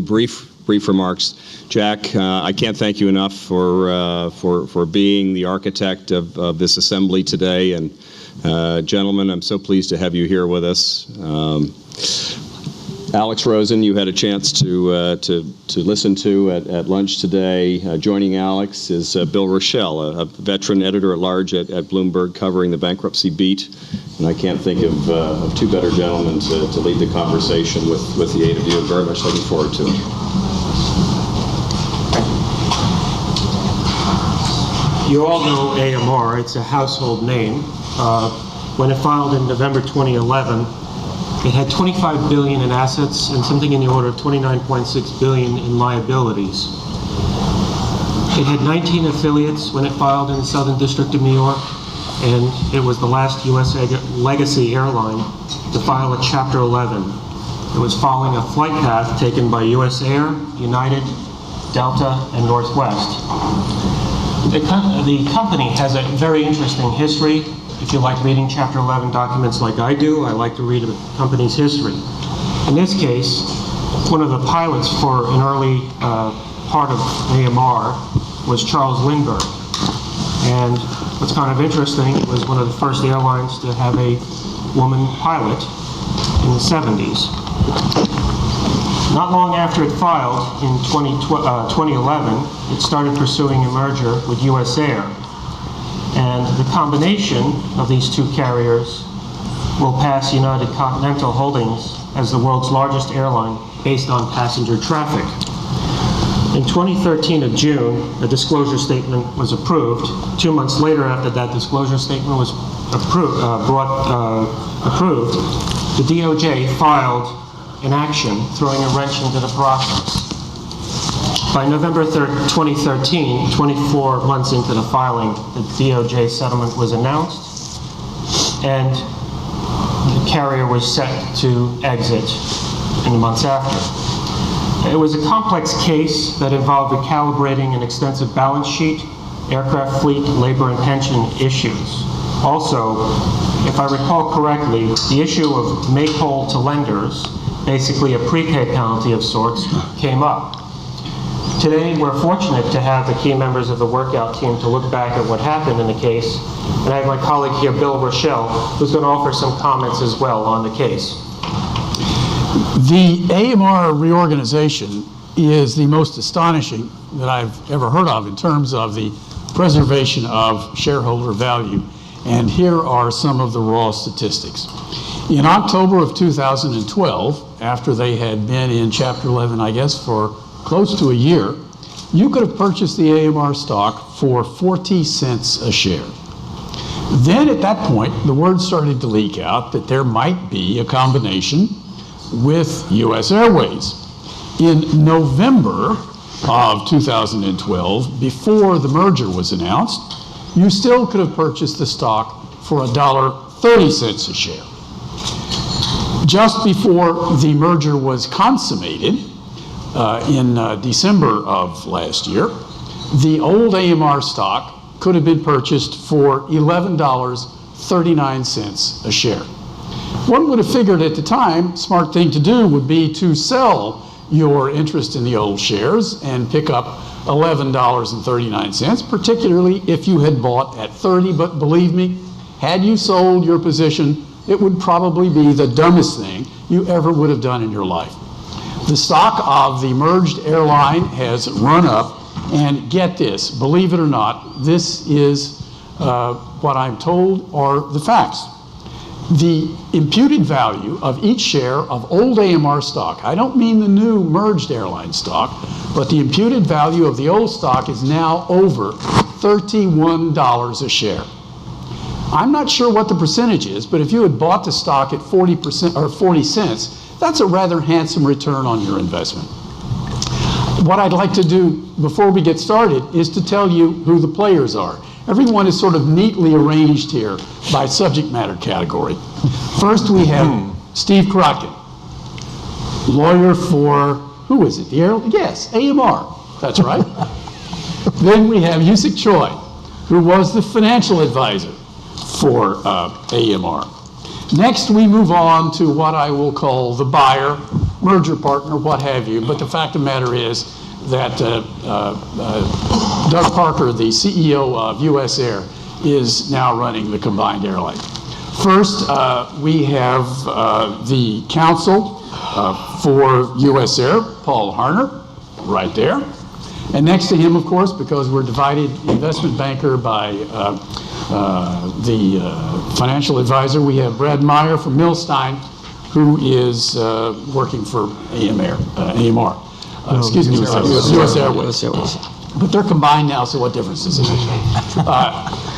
brief remarks. Jack, I can't thank you enough for being the architect of this assembly today, and gentlemen, I'm so pleased to have you here with us. Alex Rosen, you had a chance to listen to at lunch today. Joining Alex is Bill Rochelle, a veteran editor-at-large at Bloomberg, covering the bankruptcy beat. And I can't think of two better gentlemen to lead the conversation with the eight of you. Very much looking forward to it. You all know AMR. It's a household name. When it filed in November 2011, it had $25 billion in assets and something in the order of $29.6 billion in liabilities. It had 19 affiliates when it filed in the Southern District of New York, and it was the last U.S. legacy airline to file a Chapter 11. It was following a flight path taken by U.S. Air, United, Delta, and Northwest. The company has a very interesting history. If you like reading Chapter 11 documents like I do, I like to read a company's history. In this case, one of the pilots for an early part of AMR was Charles Lindbergh. And what's kind of interesting, it was one of the first airlines to have a woman pilot in the 70s. Not long after it filed in 2011, it started pursuing a merger with US Air. And the combination of these two carriers will pass United Continental Holdings as the world's largest airline based on passenger traffic. In 2013 of June, a disclosure statement was approved. 2 months later, after that disclosure statement was approved, the DOJ filed an action throwing a wrench into the process. By November 3rd, 2013, 24 months into the filing, the DOJ settlement was announced, and the carrier was set to exit in the months after. It was a complex case that involved recalibrating an extensive balance sheet, aircraft fleet, labor, and pension issues. Also, if I recall correctly, the issue of make whole to lenders, basically a prepay penalty of sorts, came up. Today, we're fortunate to have the key members of the workout team to look back at what happened in the case, and I have my colleague here, Bill Rochelle, who's going to offer some comments as well on the case. The AMR reorganization is the most astonishing that I've ever heard of in terms of the preservation of shareholder value, and here are some of the raw statistics. In October of 2012, after they had been in Chapter 11, I guess, for close to a year, you could have purchased the AMR stock for 40 cents a share. Then at that point, the word started to leak out that there might be a combination with US Airways. In November of 2012, before the merger was announced, you still could have purchased the stock for $1.30 a share. Just before the merger was consummated, in December of last year, the old AMR stock could have been purchased for $11.39 a share. One would have figured at the time, smart thing to do would be to sell your interest in the old shares and pick up $11.39, particularly if you had bought at 30, but believe me, had you sold your position, it would probably be the dumbest thing you ever would have done in your life. The stock of the merged airline has run up, and get this, believe it or not, this is what I'm told are the facts. The imputed value of each share of old AMR stock, I don't mean the new merged airline stock, but the imputed value of the old stock is now over $31 a share. I'm not sure what the percentage is, but if you had bought the stock at 40% or 40 cents, that's a rather handsome return on your investment. What I'd like to do before we get started is to tell you who the players are. Everyone is sort of neatly arranged here by subject matter category. First, we have Steve Karotkin, lawyer for, who is it? Yes, AMR. That's right. Then we have Yusik Choi, who was the financial advisor for AMR. Next, we move on to what I will call the buyer, merger partner, what have you. But the fact of the matter is that Doug Parker, the CEO of US Air, is now running the combined airline. First, we have the counsel for US Air, Paul Harner, right there. And next to him, of course, because we're divided investment banker by the financial advisor, we have Brad Meyer from Millstein, who is working for AMR. Excuse me, US Airways. But they're combined now, so what difference does it make?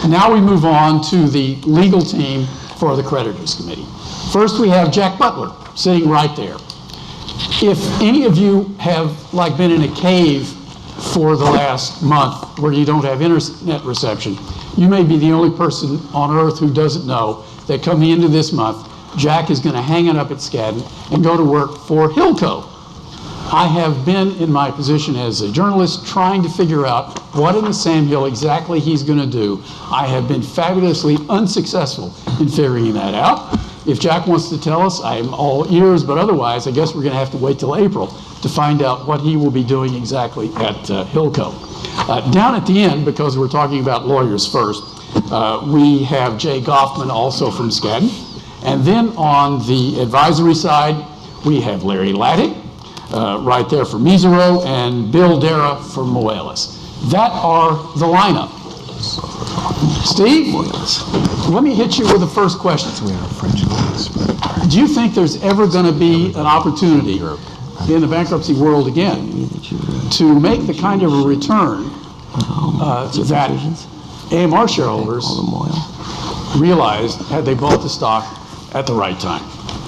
Now we move on to the legal team for the creditors committee. First, we have Jack Butler sitting right there. If any of you have been in a cave for the last month where you don't have internet reception, you may be the only person on earth who doesn't know that coming into this month, Jack is going to hang it up at Skadden and go to work for Hilco. I have been in my position as a journalist trying to figure out what in the sandhill exactly he's going to do. I have been fabulously unsuccessful in figuring that out. If Jack wants to tell us, I'm all ears, but otherwise, I guess we're going to have to wait till April to find out what he will be doing exactly at Hilco. Down at the end, because we're talking about lawyers first, we have Jay Goffman, also from Skadden. And then on the advisory side, we have Larry Lattig, right there for Meagher, and Bill Derrough for Moelis. That are the lineup. Steve, let me hit you with the first question. Do you think there's ever going to be an opportunity in the bankruptcy world again to make the kind of a return that AMR shareholders realized had they bought the stock at the right time?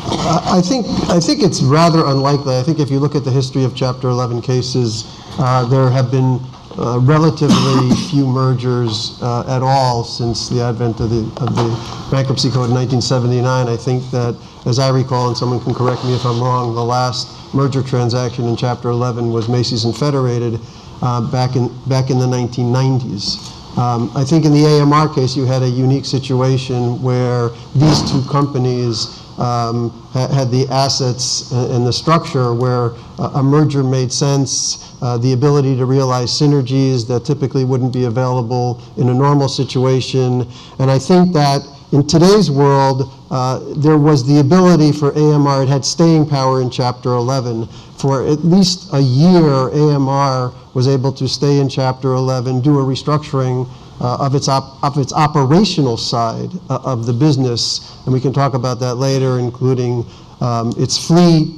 I think it's rather unlikely. I think if you look at the history of Chapter 11 cases, there have been relatively few mergers at all since the advent of the Bankruptcy Code in 1979. I think that, as I recall, and someone can correct me if I'm wrong, the last merger transaction in Chapter 11 was Macy's and Federated back in the 1990s. I think in the AMR case, you had a unique situation where these two companies had the assets and the structure where a merger made sense, the ability to realize synergies that typically wouldn't be available in a normal situation. And I think that in today's world, there was the ability for AMR, it had staying power in Chapter 11. For at least a year, AMR was able to stay in Chapter 11, do a restructuring of its operational side of the business, and we can talk about that later, including its fleet,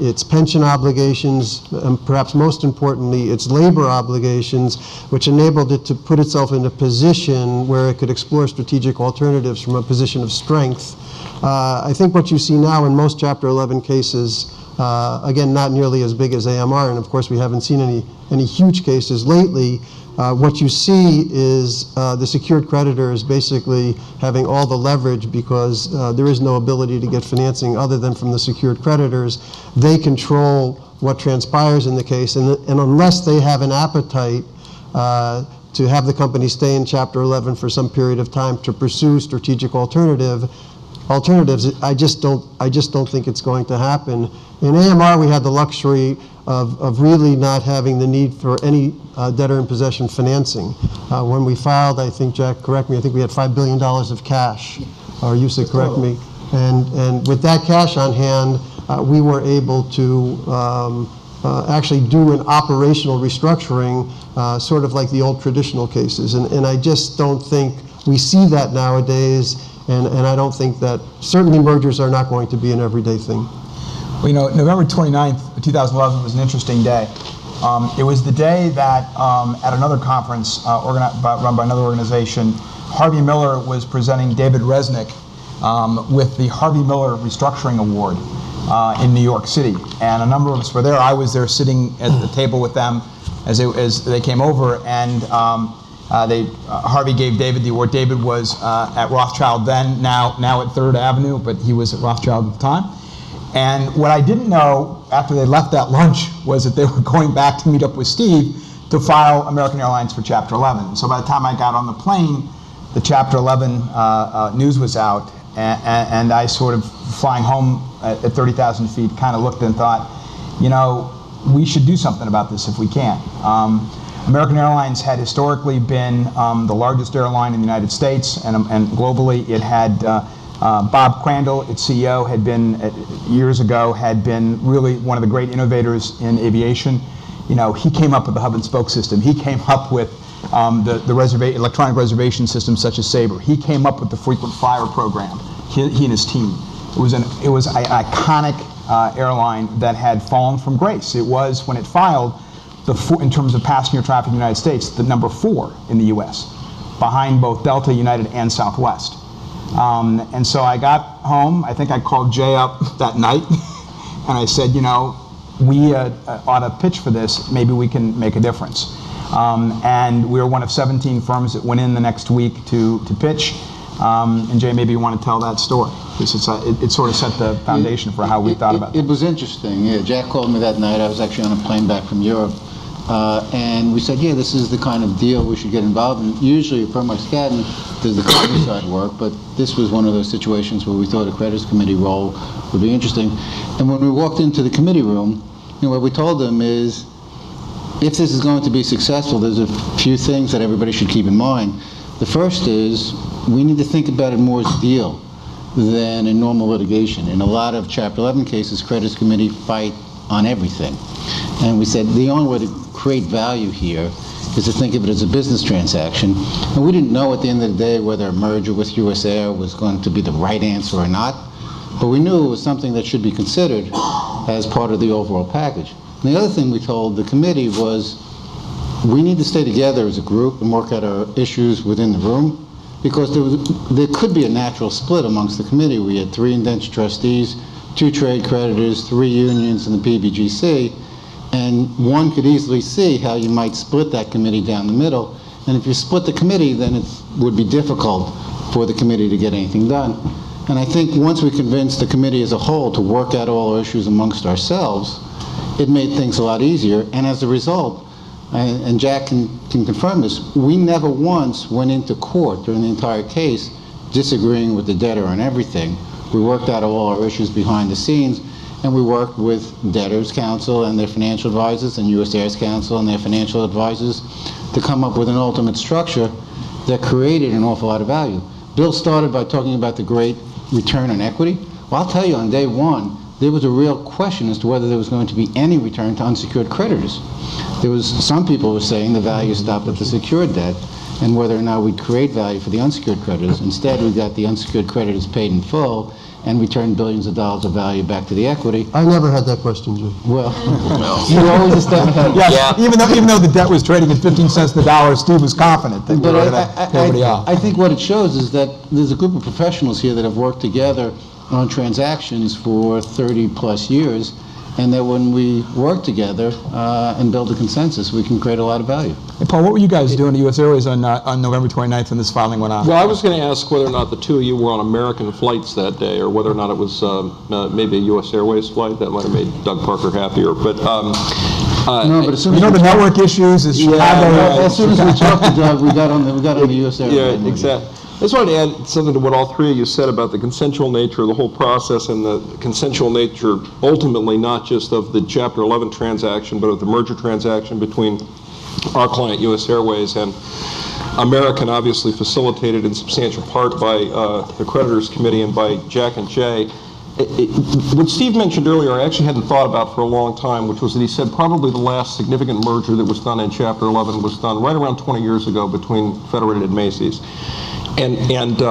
its pension obligations, and perhaps most importantly, its labor obligations, which enabled it to put itself in a position where it could explore strategic alternatives from a position of strength. I think what you see now in most Chapter 11 cases, again, not nearly as big as AMR, and of course we haven't seen any huge cases lately. What you see is the secured creditors basically having all the leverage because there is no ability to get financing other than from the secured creditors. They control what transpires in the case, and unless they have an appetite to have the company stay in Chapter 11 for some period of time to pursue strategic alternatives, I just don't think it's going to happen. In AMR, we had the luxury of really not having the need for any debtor in possession financing. When we filed, I think, Jack, correct me, I think we had $5 billion of cash, or Yusik, correct me. And with that cash on hand, we were able to actually do an operational restructuring, sort of like the old traditional cases. And I just don't think we see that nowadays. And I don't think that, certainly mergers are not going to be an everyday thing. Well, you know, November 29th, 2011 was an interesting day. It was the day that at another conference run by another organization, Harvey Miller was presenting David Resnick with the Harvey Miller Restructuring Award in New York City. And a number of us were there. I was there sitting at the table with them as they came over, and Harvey gave David the award. David was at Rothschild then, now at 3rd Avenue, but he was at Rothschild at the time. And what I didn't know after they left that lunch was that they were going back to meet up with Steve to file American Airlines for Chapter 11. So by the time I got on the plane, the Chapter 11 news was out, and I sort of, flying home at 30,000 feet, kind of looked and thought, you know, we should do something about this if we can. American Airlines had historically been the largest airline in the United States, and globally it had Bob Crandall, its CEO, had been, years ago, had been really one of the great innovators in aviation. You know, he came up with the hub and spoke system. He came up with the electronic reservation systems such as Sabre. He came up with the frequent flyer program, he and his team. It was an iconic airline that had fallen from grace. It was, when it filed, in terms of passenger traffic in the United States, the number 4 in the US, behind both Delta, United, and Southwest. And so I got home, I think I called Jay up that night, and I said, you know, we ought to pitch for this, maybe we can make a difference. And we were one of 17 firms that went in the next week to pitch. And Jay, maybe you want to tell that story, because it sort of set the foundation for how we thought about it. It was interesting. Yeah, Jack called me that night. I was actually on a plane back from Europe. And we said, yeah, this is the kind of deal we should get involved in. Usually a firm like Skadden does the company side work, but this was one of those situations where we thought a creditors committee role would be interesting. And when we walked into the committee room, you know, what we told them is, if this is going to be successful, there's a few things that everybody should keep in mind. The first is, we need to think about it more as a deal than in normal litigation. In a lot of Chapter 11 cases, creditors committee fight on everything. And we said the only way to create value here is to think of it as a business transaction. And we didn't know at the end of the day whether a merger with US Air was going to be the right answer or not, but we knew it was something that should be considered as part of the overall package. And the other thing we told the committee was, we need to stay together as a group and work out our issues within the room, because there could be a natural split amongst the committee. We had 3 indentured trustees, 2 trade creditors, 3 unions, and the PBGC, and one could easily see how you might split that committee down the middle. And if you split the committee, then it would be difficult for the committee to get anything done. And I think once we convinced the committee as a whole to work out all our issues amongst ourselves, it made things a lot easier. And as a result, and Jack can confirm this, we never once went into court during the entire case disagreeing with the debtor on everything. We worked out all our issues behind the scenes, and we worked with debtors' counsel and their financial advisors and US Air's counsel and their financial advisors to come up with an ultimate structure that created an awful lot of value. Bill started by talking about the great return on equity. Well, I'll tell you, on day one, there was a real question as to whether there was going to be any return to unsecured creditors. Some people were saying the value stopped at the secured debt, and whether or not we'd create value for the unsecured creditors. Instead, we got the unsecured creditors paid in full and returned billions of dollars of value back to the equity. I never had that question, Jay. Well, you're always a step ahead. Yes, even though the debt was trading at 15 cents the dollar, Steve was confident that we were going to pay everybody off. I think what it shows is that there's a group of professionals here that have worked together on transactions for 30 plus years, and that when we work together and build a consensus, we can create a lot of value. Hey, Paul, what were you guys doing at US Airways on November 29th when this filing went on? Well, I was going to ask whether or not the two of you were on American flights that day, or whether or not it was maybe a US Airways flight. That might have made Doug Parker happier. But no, but as soon you as know the network issues is Chicago. as soon as we talked to Doug, we got on the US Air. yeah, exactly. I just wanted to add something to what all three of you said about the consensual nature of the whole process, and the consensual nature ultimately not just of the Chapter 11 transaction, but of the merger transaction between our client US Airways and American, obviously facilitated in substantial part by the creditors committee and by Jack and Jay. What Steve mentioned earlier, I actually hadn't thought about for a long time, which was that he said probably the last significant merger that was done in Chapter 11 was done right around 20 years ago between Federated and Macy's. And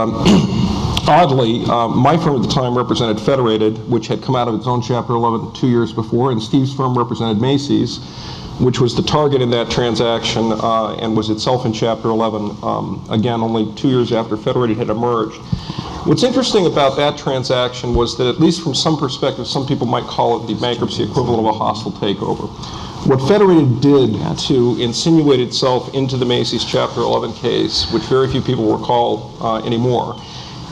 oddly, my firm at the time represented Federated, which had come out of its own Chapter 11 2 years before, and Steve's firm represented Macy's, which was the target in that transaction and was itself in Chapter 11, again, only 2 years after Federated had emerged. What's interesting about that transaction was that, at least from some perspective, some people might call it the bankruptcy equivalent of a hostile takeover. What Federated did to insinuate itself into the Macy's Chapter 11 case, which very few people recall anymore,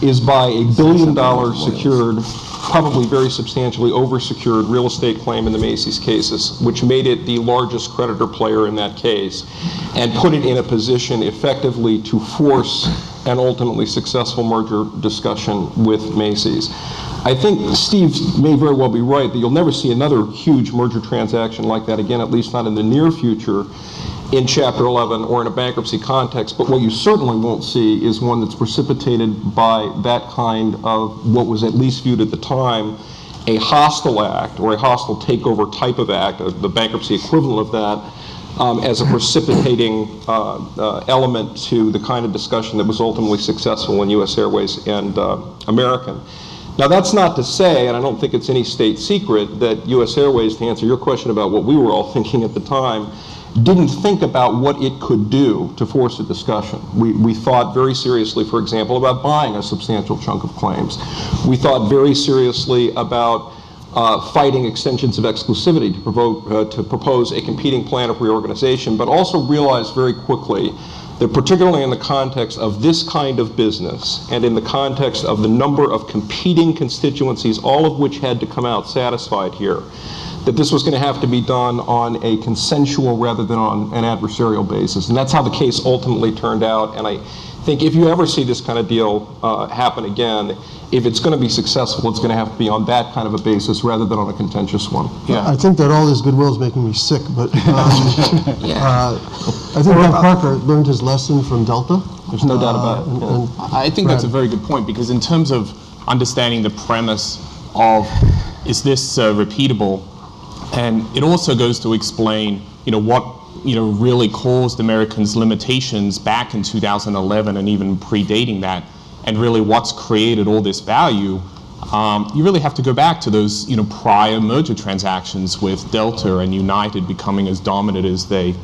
is by $1 billion secured, probably very substantially over-secured real estate claim in the Macy's cases, which made it the largest creditor player in that case, and put it in a position effectively to force and ultimately successful merger discussion with Macy's. I think Steve may very well be right that you'll never see another huge merger transaction like that again, at least not in the near future, in Chapter 11 or in a bankruptcy context. But what you certainly won't see is one that's precipitated by that kind of what was at least viewed at the time a hostile act or a hostile takeover type of act, the bankruptcy equivalent of that, as a precipitating element to the kind of discussion that was ultimately successful in U.S. Airways and American. Now, that's not to say, and I don't think it's any state secret, that U.S. Airways, to answer your question about what we were all thinking at the time, didn't think about what it could do to force a discussion. We thought very seriously, for example, about buying a substantial chunk of claims. We thought very seriously about fighting extensions of exclusivity to propose a competing plan of reorganization, but also realized very quickly that particularly in the context of this kind of business and in the context of the number of competing constituencies, all of which had to come out satisfied here, that this was going to have to be done on a consensual rather than on an adversarial basis. And that's how the case ultimately turned out. And I think if you ever see this kind of deal happen again, if it's going to be successful, it's going to have to be on that kind of a basis rather than on a contentious one. Yeah. I think that all this goodwill is making me sick, but I think Bob Parker learned his lesson from Delta. There's no doubt about it. I think that's a very good point, because in terms of understanding the premise of, is this repeatable, and it also goes to explain, what really caused Americans' limitations back in 2011 and even predating that, and really what's created all this value. You really have to go back to those prior merger transactions with Delta and United becoming as dominant as they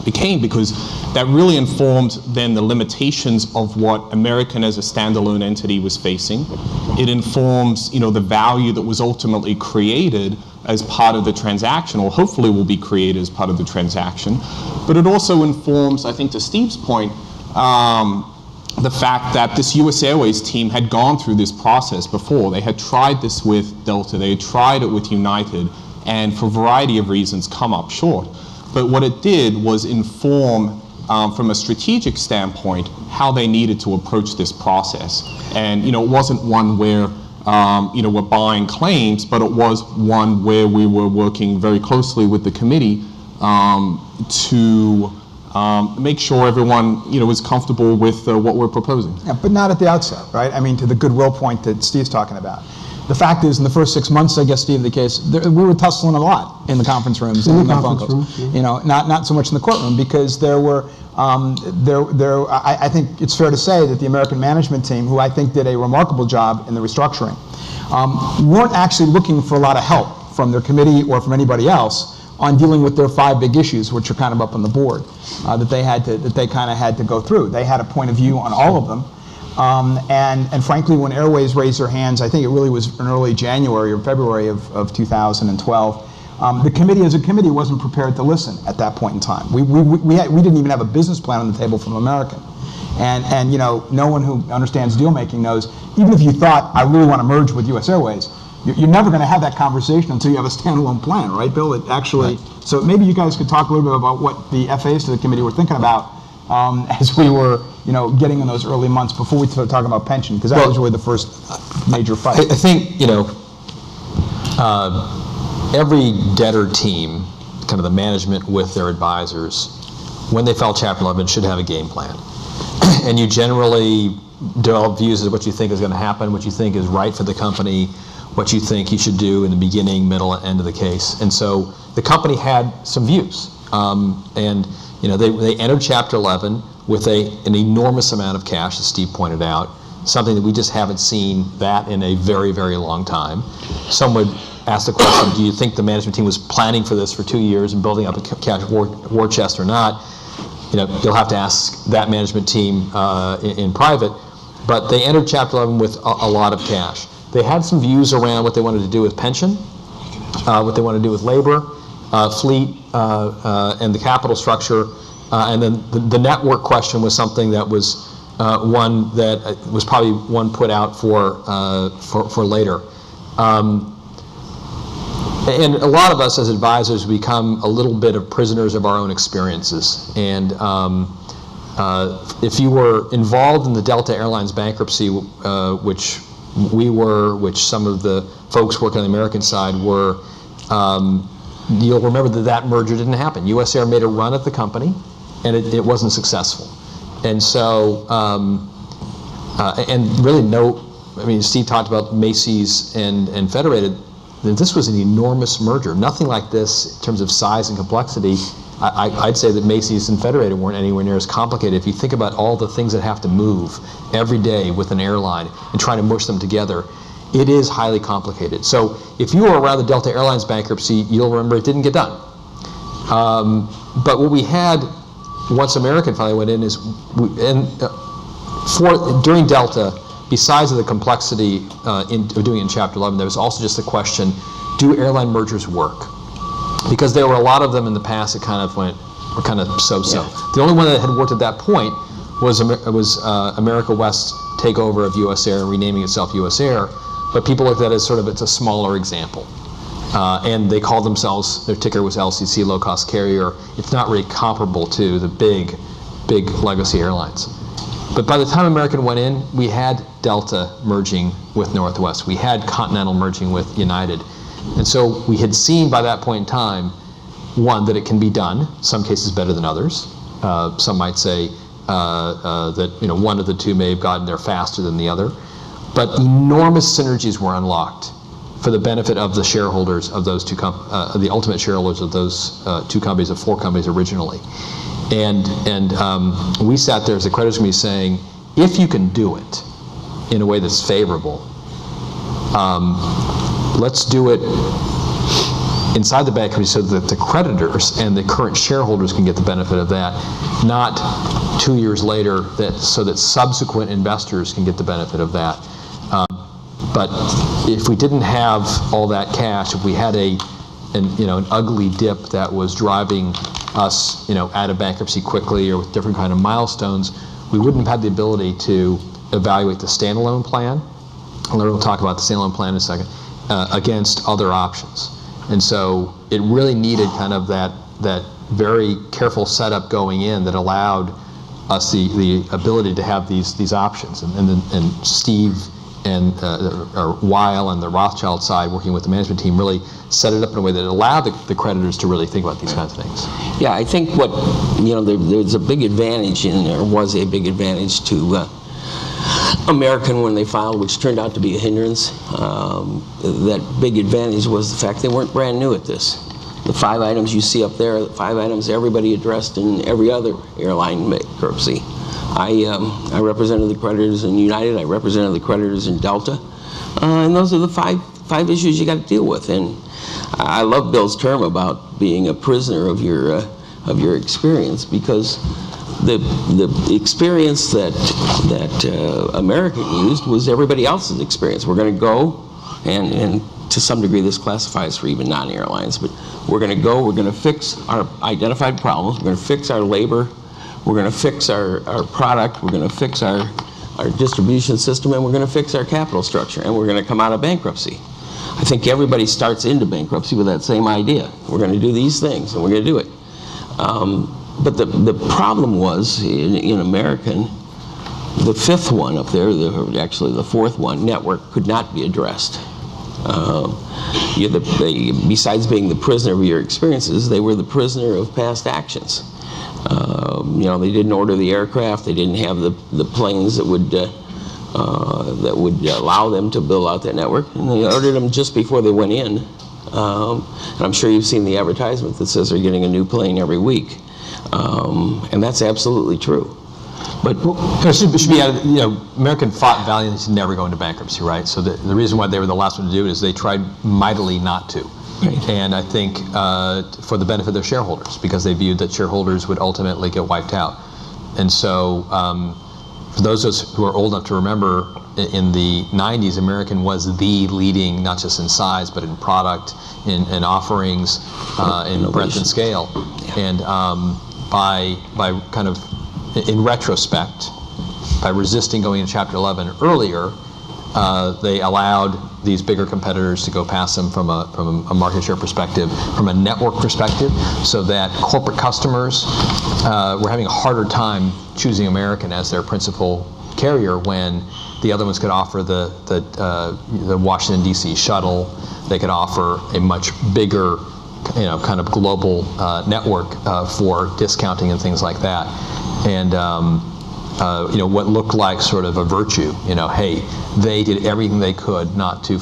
became, because that really informed then the limitations of what American as a standalone entity was facing. It informs the value that was ultimately created as part of the transaction, or hopefully will be created as part of the transaction. But it also informs, I think to Steve's point, the fact that this U.S. Airways team had gone through this process before. They had tried this with Delta, they had tried it with United, and for a variety of reasons come up short. But what it did was inform, from a strategic standpoint, how they needed to approach this process. And it wasn't one where we're buying claims, but it was one where we were working very closely with the committee to make sure everyone was comfortable with what we're proposing. Yeah, but not at the outset, right? I mean, to the goodwill point that Steve's talking about. The fact is, in the first 6 months, I guess, Steve, the case, we were tussling a lot in the conference rooms and in the phone calls. Not so much in the courtroom, because there were, I think it's fair to say that the American management team, who I think did a remarkable job in the restructuring, weren't actually looking for a lot of help from their committee or from anybody else on dealing with their 5 big issues, which are kind of up on the board, that they kind of had to go through. They had a point of view on all of them. And frankly, when Airways raised their hands, I think it really was in early January or February of 2012, the committee as a committee wasn't prepared to listen at that point in time. We didn't even have a business plan on the table from American. And no one who understands deal making knows, even if you thought, I really want to merge with US Airways, you're never going to have that conversation until you have a standalone plan, right, Bill? It actually, right. So maybe you guys could talk a little bit about what the FAs to the committee were thinking about as we were, getting in those early months before we started talking about pension, because that was really the first major fight. I think, every debtor team, kind of the management with their advisors, when they file Chapter 11, should have a game plan. And you generally develop views of what you think is going to happen, what you think is right for the company, what you think you should do in the beginning, middle, and end of the case. And so the company had some views. They entered Chapter 11 with an enormous amount of cash, as Steve pointed out, something that we just haven't seen that in a very, very long time. Some would ask the question, do you think the management team was planning for this for 2 years and building up a cash war chest or not? You'll have to ask that management team in private, but they entered Chapter 11 with a lot of cash. They had some views around what they wanted to do with pension, what they wanted to do with labor, fleet, and the capital structure, and then the network question was something that was one that was probably one put out for later. And a lot of us as advisors become a little bit of prisoners of our own experiences. And If you were involved in the Delta Airlines bankruptcy, which we were, which some of the folks working on the American side were, you'll remember that merger didn't happen. US Air made a run at the company, and it wasn't successful. And so, and really Steve talked about Macy's and Federated. This was an enormous merger. Nothing like this in terms of size and complexity. I'd say that Macy's and Federated weren't anywhere near as complicated. If you think about all the things that have to move every day with an airline and trying to mush them together, it is highly complicated. So if you were around the Delta Airlines bankruptcy, you'll remember it didn't get done. But what we had once American finally went in is, during Delta, besides the complexity of doing it in Chapter 11, there was also just the question, do airline mergers work? Because there were a lot of them in the past that were kind of so-so. Yeah. The only one that had worked at that point was America West's takeover of US Air and renaming itself US Air, but people looked at it as it's a smaller example. And they called themselves, their ticker was LCC, low cost carrier. It's not really comparable to the big legacy airlines. But by the time American went in, we had Delta merging with Northwest. We had Continental merging with United. And so we had seen by that point in time, one, that it can be done, some cases better than others. Some might say that one of the two may have gotten there faster than the other. But enormous synergies were unlocked for the benefit of the shareholders of those the ultimate shareholders of those two companies, of 4 companies originally. And we sat there as a creditors committee saying, if you can do it in a way that's favorable, let's do it inside the bankruptcy so that the creditors and the current shareholders can get the benefit of that, not 2 years later so that subsequent investors can get the benefit of that. But if we didn't have all that cash, if we had an ugly dip that was driving us out of bankruptcy quickly or with different kind of milestones, we wouldn't have had the ability to evaluate the standalone plan. We'll talk about the standalone plan in a second, against other options. And so it really needed kind of that very careful setup going in that allowed us the ability to have these options. And Steve and Weil and the Rothschild side, working with the management team, really set it up in a way that allowed the creditors to really think about these kinds of things. Yeah, I think there's a big advantage was a big advantage to American when they filed, which turned out to be a hindrance. That big advantage was the fact they weren't brand new at this. The 5 items you see up there, the 5 items everybody addressed in every other airline bankruptcy. I represented the creditors in United, I represented the creditors in Delta, and those are the five issues you got to deal with. And I love Bill's term about being a prisoner of your experience, because the experience that American used was everybody else's experience. We're going to go, and to some degree this classifies for even non-airlines, but we're going to go, we're going to fix our identified problems, we're going to fix our labor, we're going to fix our product, we're going to fix our distribution system, and we're going to fix our capital structure, and we're going to come out of bankruptcy. I think everybody starts into bankruptcy with that same idea. We're going to do these things, and we're going to do it. But the problem was, in American, the 5th one up there, actually the 4th one, network, could not be addressed. Besides being the prisoner of your experiences, they were the prisoner of past actions. They didn't order the aircraft, they didn't have the planes that would allow them to build out that network, and they ordered them just before they went in. And I'm sure you've seen the advertisement that says they're getting a new plane every week. And that's absolutely true. But it should be added, American fought valiantly to never go into bankruptcy, right? So the reason why they were the last one to do it is they tried mightily not to. Right. And I think for the benefit of their shareholders, because they viewed that shareholders would ultimately get wiped out. And so for those of us who are old enough to remember, in the 90s, American was the leading, not just in size, but in product, in offerings, in breadth and scale. Yeah. And by kind of, in retrospect, by resisting going into Chapter 11 earlier, they allowed these bigger competitors to go past them from a market share perspective, from a network perspective, so that corporate customers were having a harder time choosing American as their principal carrier when the other ones could offer the Washington D.C. shuttle. They could offer a much bigger, kind of global network for discounting and things like that. And what looked like sort of a virtue. Hey, they did everything they could not to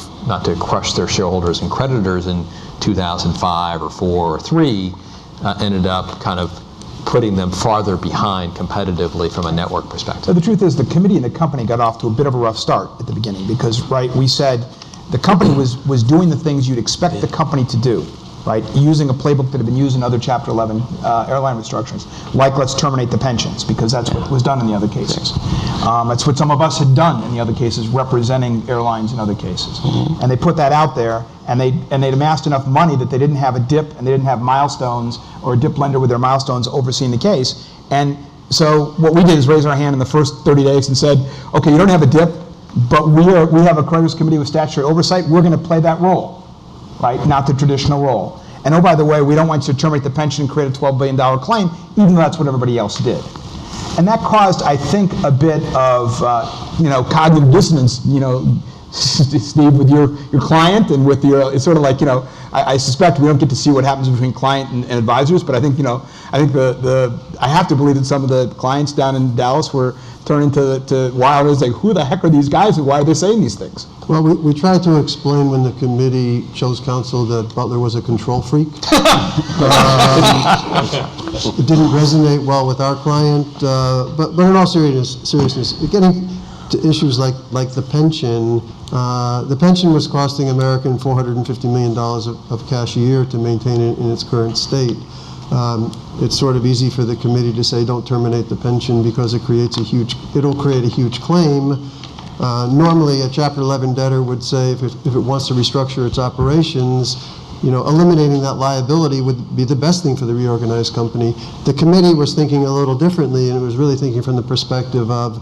crush their shareholders and creditors in 2005 or 4 or 3, ended up kind of putting them farther behind competitively from a network perspective. So the truth is, the committee and the company got off to a bit of a rough start at the beginning because, right, we said the company was doing the things you'd expect the company to do, right, using a playbook that had been used in other Chapter 11 airline restructurings, like let's terminate the pensions, because that's what was done in the other cases. That's what some of us had done in the other cases, representing airlines in other cases. And they put that out there, and they'd amassed enough money that they didn't have a DIP, and they didn't have milestones, or a DIP lender with their milestones overseeing the case. And so what we did is raise our hand in the first 30 days and said, okay, you don't have a DIP, but we have a creditors committee with statutory oversight. We're going to play that role, right? Not the traditional role. And oh, by the way, we don't want you to terminate the pension and create a $12 billion claim, even though that's what everybody else did. And that caused, I think, a bit of cognitive dissonance, Steve, with your client and with your, it's sort of like, I suspect we don't get to see what happens between client and advisors, but I think, I have to believe that some of the clients down in Dallas were turning to Weil and saying, who the heck are these guys and why are they saying these things? Well, we tried to explain when the committee chose counsel that Butler was a control freak. It didn't resonate well with our client, but in all seriousness, getting to issues like the pension was costing American $450 million of cash a year to maintain it in its current state. It's sort of easy for the committee to say don't terminate the pension because it'll create a huge claim. Normally, a Chapter 11 debtor would say if it wants to restructure its operations, eliminating that liability would be the best thing for the reorganized company. The committee was thinking a little differently, and it was really thinking from the perspective of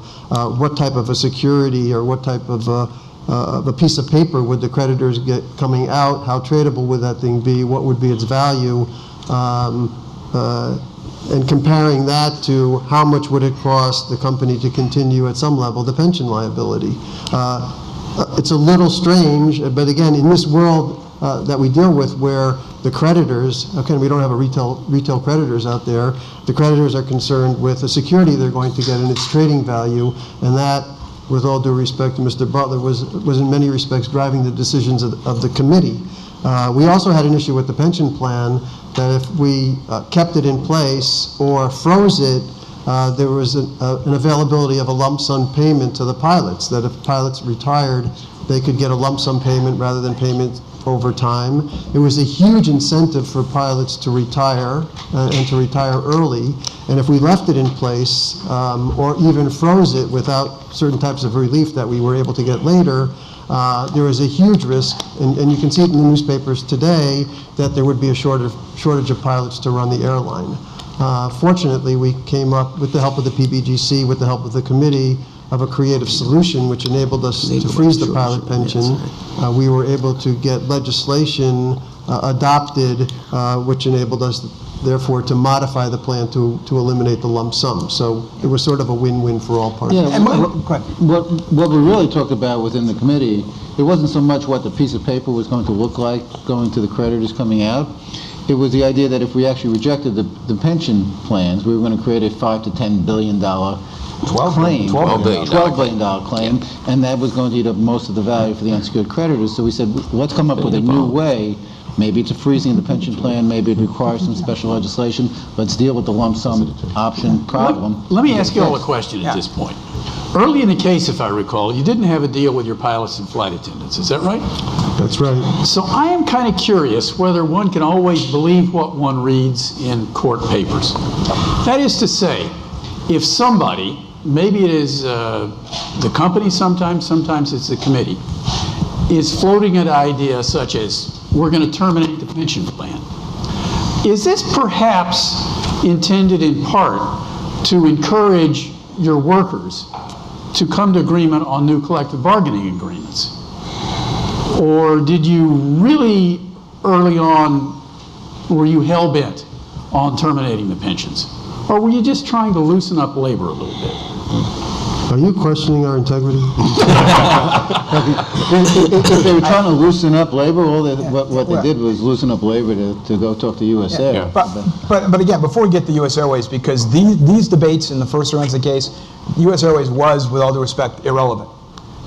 what type of a security or what type of a piece of paper would the creditors get coming out, how tradable would that thing be, what would be its value, and comparing that to how much would it cost the company to continue at some level the pension liability. It's a little strange, but again, in this world that we deal with where the creditors, we don't have a retail creditors out there, the creditors are concerned with the security they're going to get in its trading value, and that, with all due respect to Mr. Butler, was in many respects driving the decisions of the committee. We also had an issue with the pension plan that if we kept it in place or froze it, there was an availability of a lump sum payment to the pilots, that if pilots retired, they could get a lump sum payment rather than payment over time. It was a huge incentive for pilots to retire and to retire early. And if we left it in place or even froze it without certain types of relief that we were able to get later, there is a huge risk, and you can see it in the newspapers today, that there would be a shortage of pilots to run the airline. Fortunately, we came up, with the help of the PBGC, with the help of the committee, of a creative solution which enabled us to freeze the pilot pension. We were able to get legislation adopted which enabled us, therefore, to modify the plan to eliminate the lump sum. So it was sort of a win-win for all parties. Yeah, what we really talked about within the committee, it wasn't so much what the piece of paper was going to look like going to the creditors coming out. It was the idea that if we actually rejected the pension plans, we were going to create a $5 to $10 billion claim, $12 billion claim, and that was going to eat up most of the value for the unsecured creditors. So we said, let's come up with a new way. Maybe it's a freezing of the pension plan, maybe it requires some special legislation. Let's deal with the lump sum option problem. Let me ask you all a question at this point. Early in the case, if I recall, you didn't have a deal with your pilots and flight attendants, is that right? That's right. So I am kind of curious whether one can always believe what one reads in court papers. That is to say, if somebody, maybe it is the company sometimes it's the committee, is floating an idea such as, we're going to terminate the pension plan. Is this perhaps intended in part to encourage your workers to come to agreement on new collective bargaining agreements? Or did you really, early on, were you hell-bent on terminating the pensions? Or were you just trying to loosen up labor a little bit? Are you questioning our integrity? If they were trying to loosen up labor, what they did was loosen up labor to go talk to US Air. But again, before we get to U.S. Airways, because these debates in the first Rozens case, U.S. Airways was, with all due respect, irrelevant.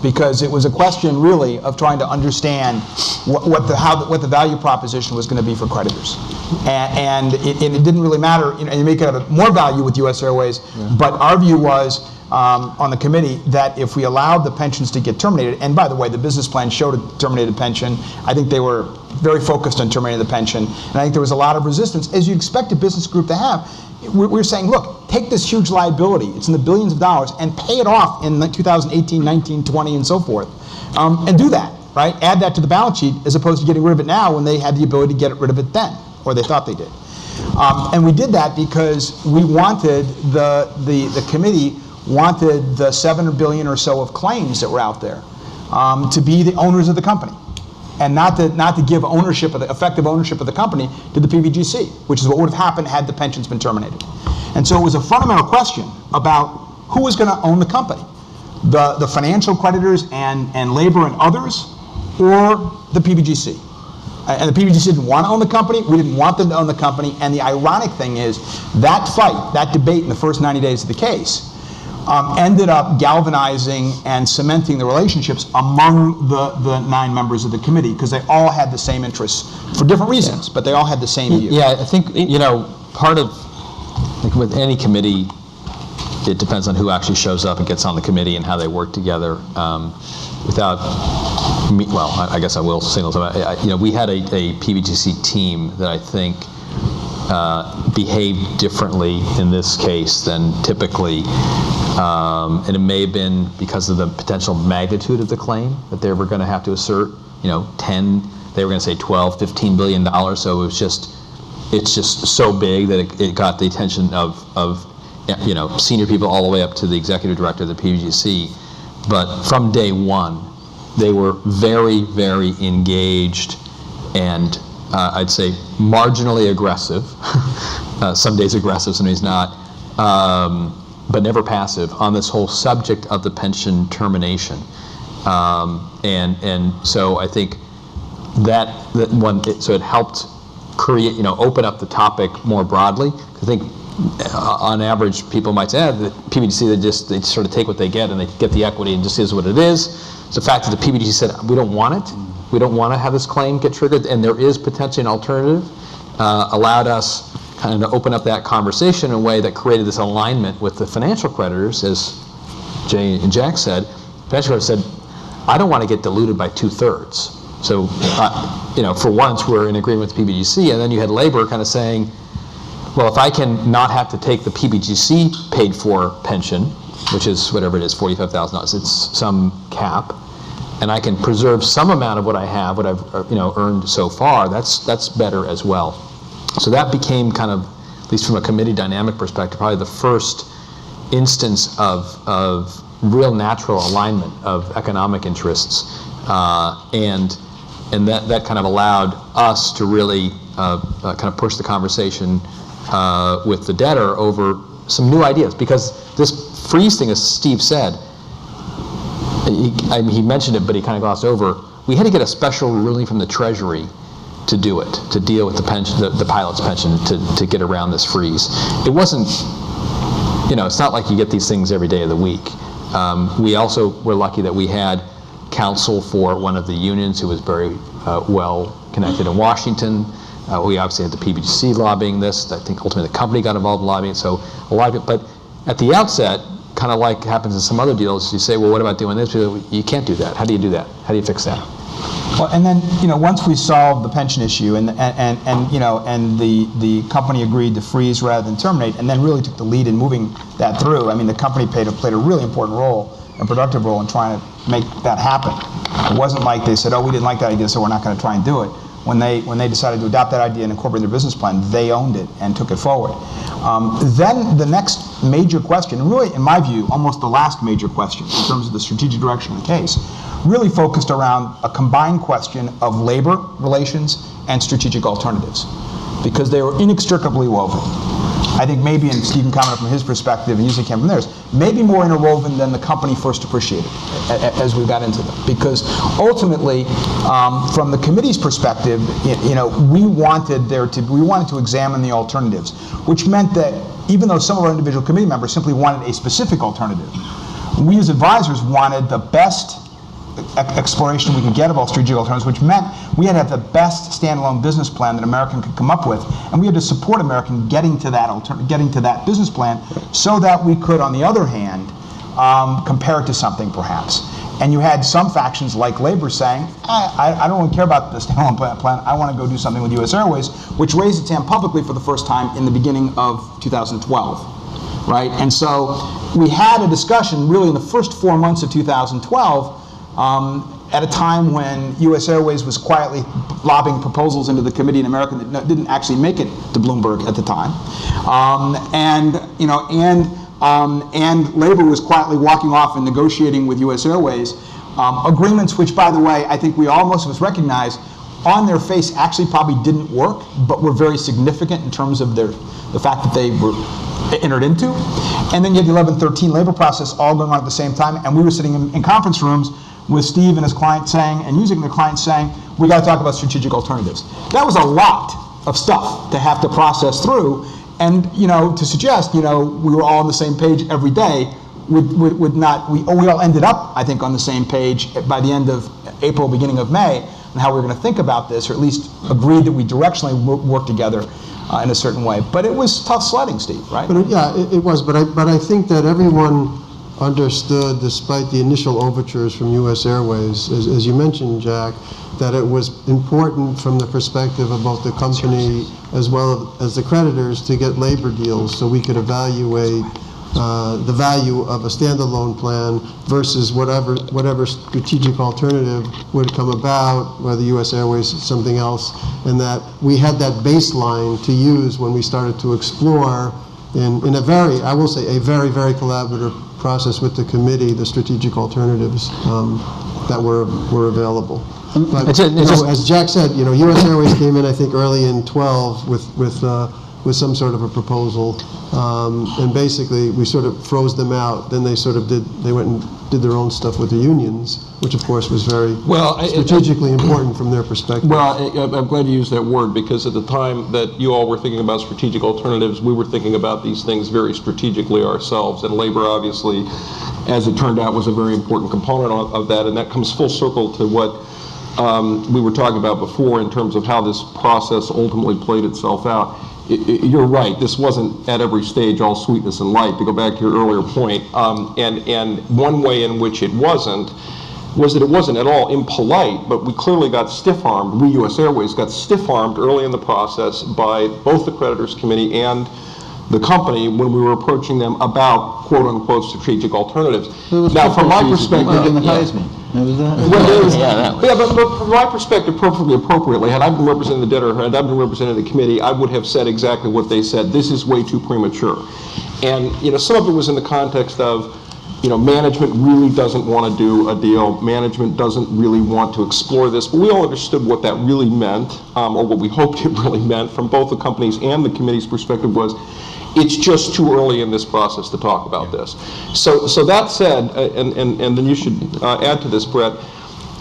Because it was a question, really, of trying to understand what the value proposition was going to be for creditors. And it didn't really matter, and you make it have more value with U.S. Airways, but our view was, on the committee, that if we allowed the pensions to get terminated, and by the way, the business plan showed a terminated pension. I think they were very focused on terminating the pension, and I think there was a lot of resistance, as you expect a business group to have. We're saying, look, take this huge liability, it's in the billions of dollars, and pay it off in 2018, 19, 20, and so forth, and do that, right? Add that to the balance sheet, as opposed to getting rid of it now when they had the ability to get rid of it then, or they thought they did. And we did that because we wanted, the committee wanted the $7 billion or so of claims that were out there to be the owners of the company, and not to give ownership of effective ownership of the company to the PBGC, which is what would have happened had the pensions been terminated. And so it was a fundamental question about who was going to own the company, the financial creditors and labor and others, or the PBGC. And the PBGC didn't want to own the company. We didn't want them to own the company. And the ironic thing is that fight, that debate in the first 90 days of the case, ended up galvanizing and cementing the relationships among the 9 members of the committee, because they all had the same interests for different reasons, but they all had the same view. Yeah, I think, part of, like with any committee, it depends on who actually shows up and gets on the committee and how they work together. I guess I will signal something. We had a PBGC team that I think behaved differently in this case than typically. And it may have been because of the potential magnitude of the claim that they were going to have to assert. 10, they were going to say 12, $15 billion. So it's just so big that it got the attention of senior people all the way up to the executive director of the PBGC. But from day one, they were very, very engaged and I'd say marginally aggressive. Some days aggressive, some days not. But never passive on this whole subject of the pension termination. And so I think so it helped create, open up the topic more broadly. I think on average, people might say, the PBGC, they sort of take what they get and they get the equity and just is what it is. It's the fact that the PBGC said, we don't want it. We don't want to have this claim get triggered, and there is potentially an alternative, allowed us kind of to open up that conversation in a way that created this alignment with the financial creditors, as Jay and Jack said. Financial creditors said, I don't want to get diluted by 2/3. So, for once, we're in agreement with PBGC, and then you had labor kind of saying, well, if I can not have to take the PBGC paid for pension, which is whatever it is, $45,000, it's some cap, and I can preserve some amount of what I have, what I've earned so far, that's better as well. So that became kind of, at least from a committee dynamic perspective, probably the first instance of real natural alignment of economic interests, and that kind of allowed us to really kind of push the conversation with the debtor over some new ideas, because this freeze thing, as Steve said, he mentioned it, but he kind of glossed over. We had to get a special ruling from the Treasury to do it, to deal with the pension, the pilot's pension, to get around this freeze. It wasn't, it's not like you get these things every day of the week. We also were lucky that we had counsel for one of the unions who was very well connected in Washington. We obviously had the PBGC lobbying this. I think ultimately the company got involved in lobbying, so a lot of it. But at the outset, kind of like happens in some other deals, you say, well, what about doing this? You can't do that. How do you do that? How do you fix that? Well, and then once we solved the pension issue, and the company agreed to freeze rather than terminate, and then really took the lead in moving that through. I mean, the company played a really important role, a productive role in trying to make that happen. It wasn't like they said, oh, we didn't like that idea, so we're not going to try and do it. when they decided to adopt that idea and incorporate their business plan, they owned it and took it forward. Then the next major question, and really in my view, almost the last major question in terms of the strategic direction of the case, really focused around a combined question of labor relations and strategic alternatives, because they were inextricably woven. I think maybe, and Stephen commented from his perspective, and Yusik came from theirs, maybe more interwoven than the company first appreciated as we got into them. Because ultimately, from the committee's perspective, we wanted to examine the alternatives, which meant that even though some of our individual committee members simply wanted a specific alternative, we as advisors wanted the best exploration we could get of all strategic alternatives, which meant we had to have the best standalone business plan that American could come up with, and we had to support American getting to that business plan, so that we could, on the other hand, compare it to something perhaps. And you had some factions like labor saying, I don't really care about the standalone plan, I want to go do something with US Airways, which raised its hand publicly for the first time in the beginning of 2012, right? And so we had a discussion really in the first 4 months of 2012, at a time when US Airways was quietly lobbing proposals into the committee in America that didn't actually make it to Bloomberg at the time. And labor was quietly walking off and negotiating with US Airways agreements which, by the way, I think most of us recognize on their face actually probably didn't work, but were very significant in terms of the fact that they were entered into. And then you had the 1113 labor process all going on at the same time, and we were sitting in conference rooms with Steve and his client saying, and using the client saying, we got to talk about strategic alternatives. That was a lot of stuff to have to process through, and to suggest we were all on the same page every day would not. We all ended up, I think, on the same page by the end of April, beginning of May, and how we were going to think about this, or at least agreed that we directionally work together in a certain way. But it was tough sledding, Steve, right? But it was. But I think that everyone understood, despite the initial overtures from US Airways, as you mentioned, Jack, that it was important from the perspective of both the company as well as the creditors to get labor deals so we could evaluate the value of a standalone plan versus whatever strategic alternative would come about, whether US Airways or something else, and that we had that baseline to use when we started to explore in a very, I will say, a very, very collaborative process with the committee, the strategic alternatives that were available. But as Jack said, US Airways came in, I think, early in 12 with some sort of a proposal, and basically we sort of froze them out. Then they went and did their own stuff with the unions, which of course was very strategically important from their perspective. Well, I'm glad you used that word, because at the time that you all were thinking about strategic alternatives, we were thinking about these things very strategically ourselves, and labor obviously, as it turned out, was a very important component of that, and that comes full circle to what we were talking about before in terms of how this process ultimately played itself out. You're right, this wasn't at every stage all sweetness and light, to go back to your earlier point. And one way in which it wasn't was that it wasn't at all impolite, but we clearly got stiff-armed. We, US Airways, got stiff-armed early in the process by both the creditors committee and the company when we were approaching them about quote-unquote strategic alternatives. Now, from my perspective, but from my perspective, perfectly appropriately, had I been representing the debtor, had I been representing the committee, I would have said exactly what they said. This is way too premature. And some of it was in the context of, management really doesn't want to do a deal. Management doesn't really want to explore this. But we all understood what that really meant, or what we hoped it really meant from both the company's and the committee's perspective was, it's just too early in this process to talk about this. So that said, and then you should add to this, Brett,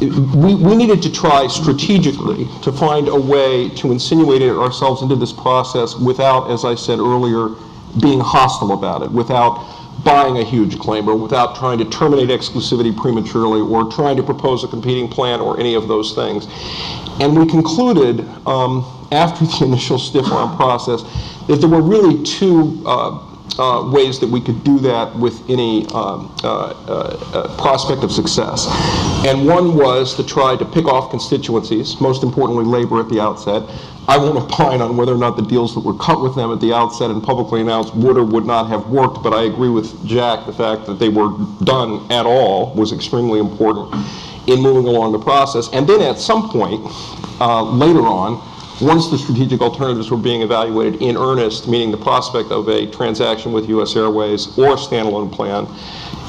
we needed to try strategically to find a way to insinuate ourselves into this process without, as I said earlier, being hostile about it, without buying a huge claim, or without trying to terminate exclusivity prematurely, or trying to propose a competing plan, or any of those things. And we concluded, after the initial stiff-arm process, that there were really two ways that we could do that with any prospect of success. And one was to try to pick off constituencies, most importantly labor at the outset. I won't opine on whether or not the deals that were cut with them at the outset and publicly announced would or would not have worked, but I agree with Jack, the fact that they were done at all was extremely important. in moving along the process. And then at some point, later on, once the strategic alternatives were being evaluated in earnest, meaning the prospect of a transaction with U.S. Airways or a standalone plan,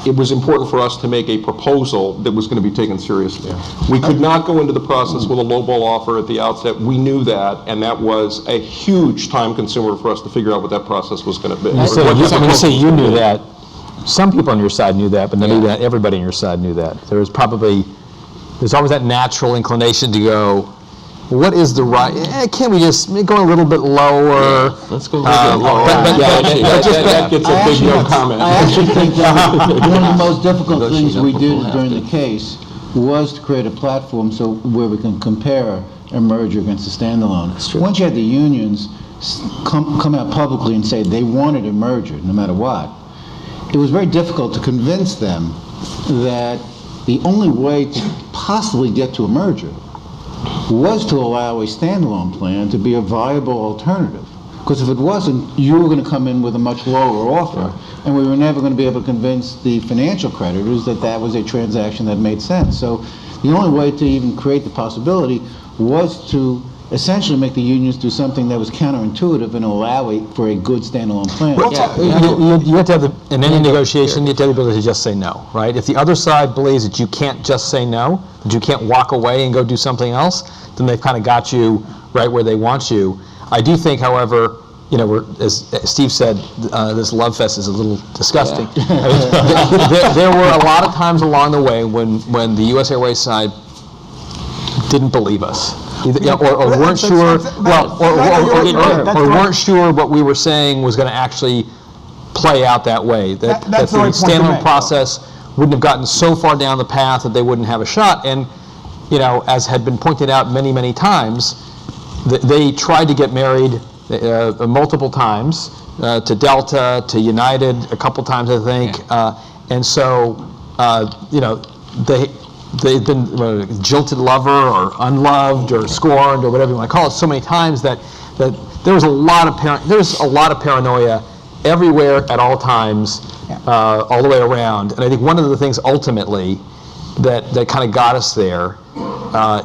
it was important for us to make a proposal that was going to be taken seriously. We could not go into the process with a lowball offer at the outset. We knew that, and that was a huge time consumer for us to figure out what that process was going to be. So when you say you knew that, some people on your side knew that, but maybe not everybody on your side knew that. There's always that natural inclination to go, what is the right, can't we just go a little bit lower? Let's go a little bit lower. That gets a big no comment. I actually think that one of the most difficult things we did during the case was to create a platform where we can compare a merger against a standalone. Once you had the unions come out publicly and say they wanted a merger, no matter what, it was very difficult to convince them that the only way to possibly get to a merger was to allow a standalone plan to be a viable alternative. Because if it wasn't, you were going to come in with a much lower offer, and we were never going to be able to convince the financial creditors that that was a transaction that made sense. So the only way to even create the possibility was to essentially make the unions do something that was counterintuitive and allow for a good standalone plan. You have to have, in any negotiation, you have to have the ability to just say no, right? If the other side believes that you can't just say no, that you can't walk away and go do something else, then they've kind of got you right where they want you. I do think, however, as Steve said, this love fest is a little disgusting. There were a lot of times along the way when the U.S. Airways side didn't believe us. Or weren't sure. Or weren't sure what we were saying was going to actually play out that way. That the standalone process wouldn't have gotten so far down the path that they wouldn't have a shot. And as had been pointed out many, many times, they tried to get married multiple times to Delta, to United a couple times, I think, and so they've been jilted lover or unloved or scorned or whatever you want to call it so many times that there was a lot of paranoia everywhere at all times, all the way around. And I think one of the things ultimately that kind of got us there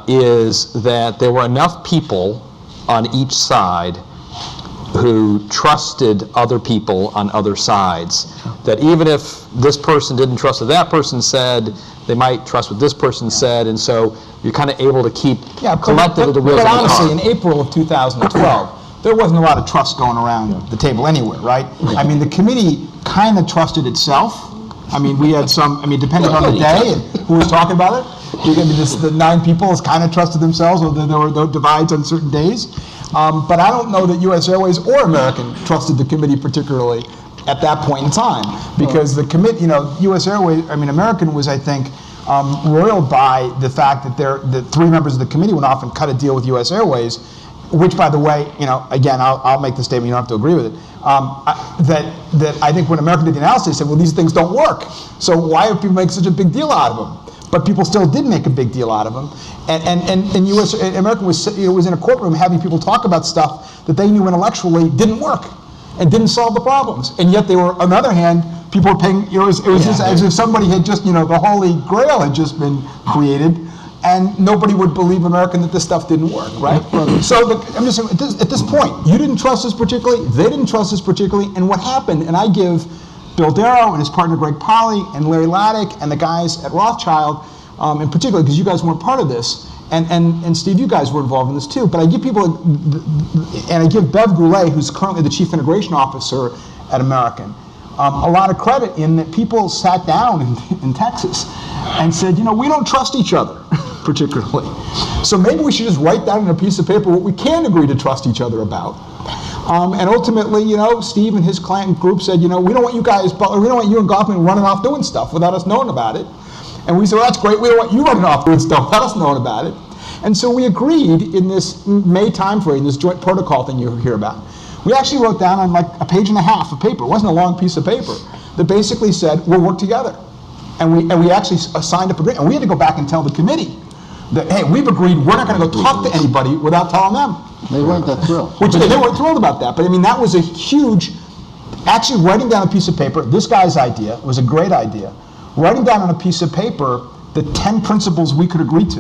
is that there were enough people on each side who trusted other people on other sides, that even if this person didn't trust what that person said, they might trust what this person said, and so you're kind of able to keep collectively the wheels on the car. But honestly, in April of 2012, there wasn't a lot of trust going around the table anywhere, right? I mean, the committee kind of trusted itself. I mean, we had depending on the day and who was talking about it, the 9 people kind of trusted themselves, or there were divides on certain days. But I don't know that U.S. Airways or American trusted the committee particularly at that point in time, because the committee, U.S. Airways, American was, I think, roiled by the fact that the 3 members of the committee went off and cut a deal with U.S. Airways, which, by the way, again, I'll make the statement, you don't have to agree with it, that I think when American did the analysis, they said, well, these things don't work, so why are people making such a big deal out of them? But people still did make a big deal out of them, and American was in a courtroom having people talk about stuff that they knew intellectually didn't work and didn't solve the problems, and yet they were, on the other hand, people were paying. It was just as if somebody had just, the Holy Grail had just been created, and nobody would believe American that this stuff didn't work, right? So I'm just saying, at this point, you didn't trust us particularly, they didn't trust us particularly, and what happened, and I give Bill Derrough and his partner Greg Polly and Larry Lattig and the guys at Rothschild, in particular, because you guys weren't part of this, and Steve, you guys were involved in this too, but I give people, and I give Bev Goulet, who's currently the Chief Integration Officer at American, a lot of credit in that people sat down in Texas and said, we don't trust each other, particularly. So maybe we should just write down on a piece of paper what we can agree to trust each other about. And ultimately, Steve and his client group said, we don't want you guys, Butler, we don't want you and Goffman running off doing stuff without us knowing about it. And we said, well, that's great, we don't want you running off doing stuff without us knowing about it. And so we agreed in this May timeframe, this joint protocol thing you hear about. We actually wrote down on like a page and a half of paper, it wasn't a long piece of paper, that basically said, we'll work together. And we actually signed up agreement, and we had to go back and tell the committee that, hey, we've agreed we're not going to go talk to anybody without telling them. They weren't that thrilled. Which they weren't thrilled about that, but that was a huge, actually writing down a piece of paper, this guy's idea, was a great idea, writing down on a piece of paper the 10 principles we could agree to.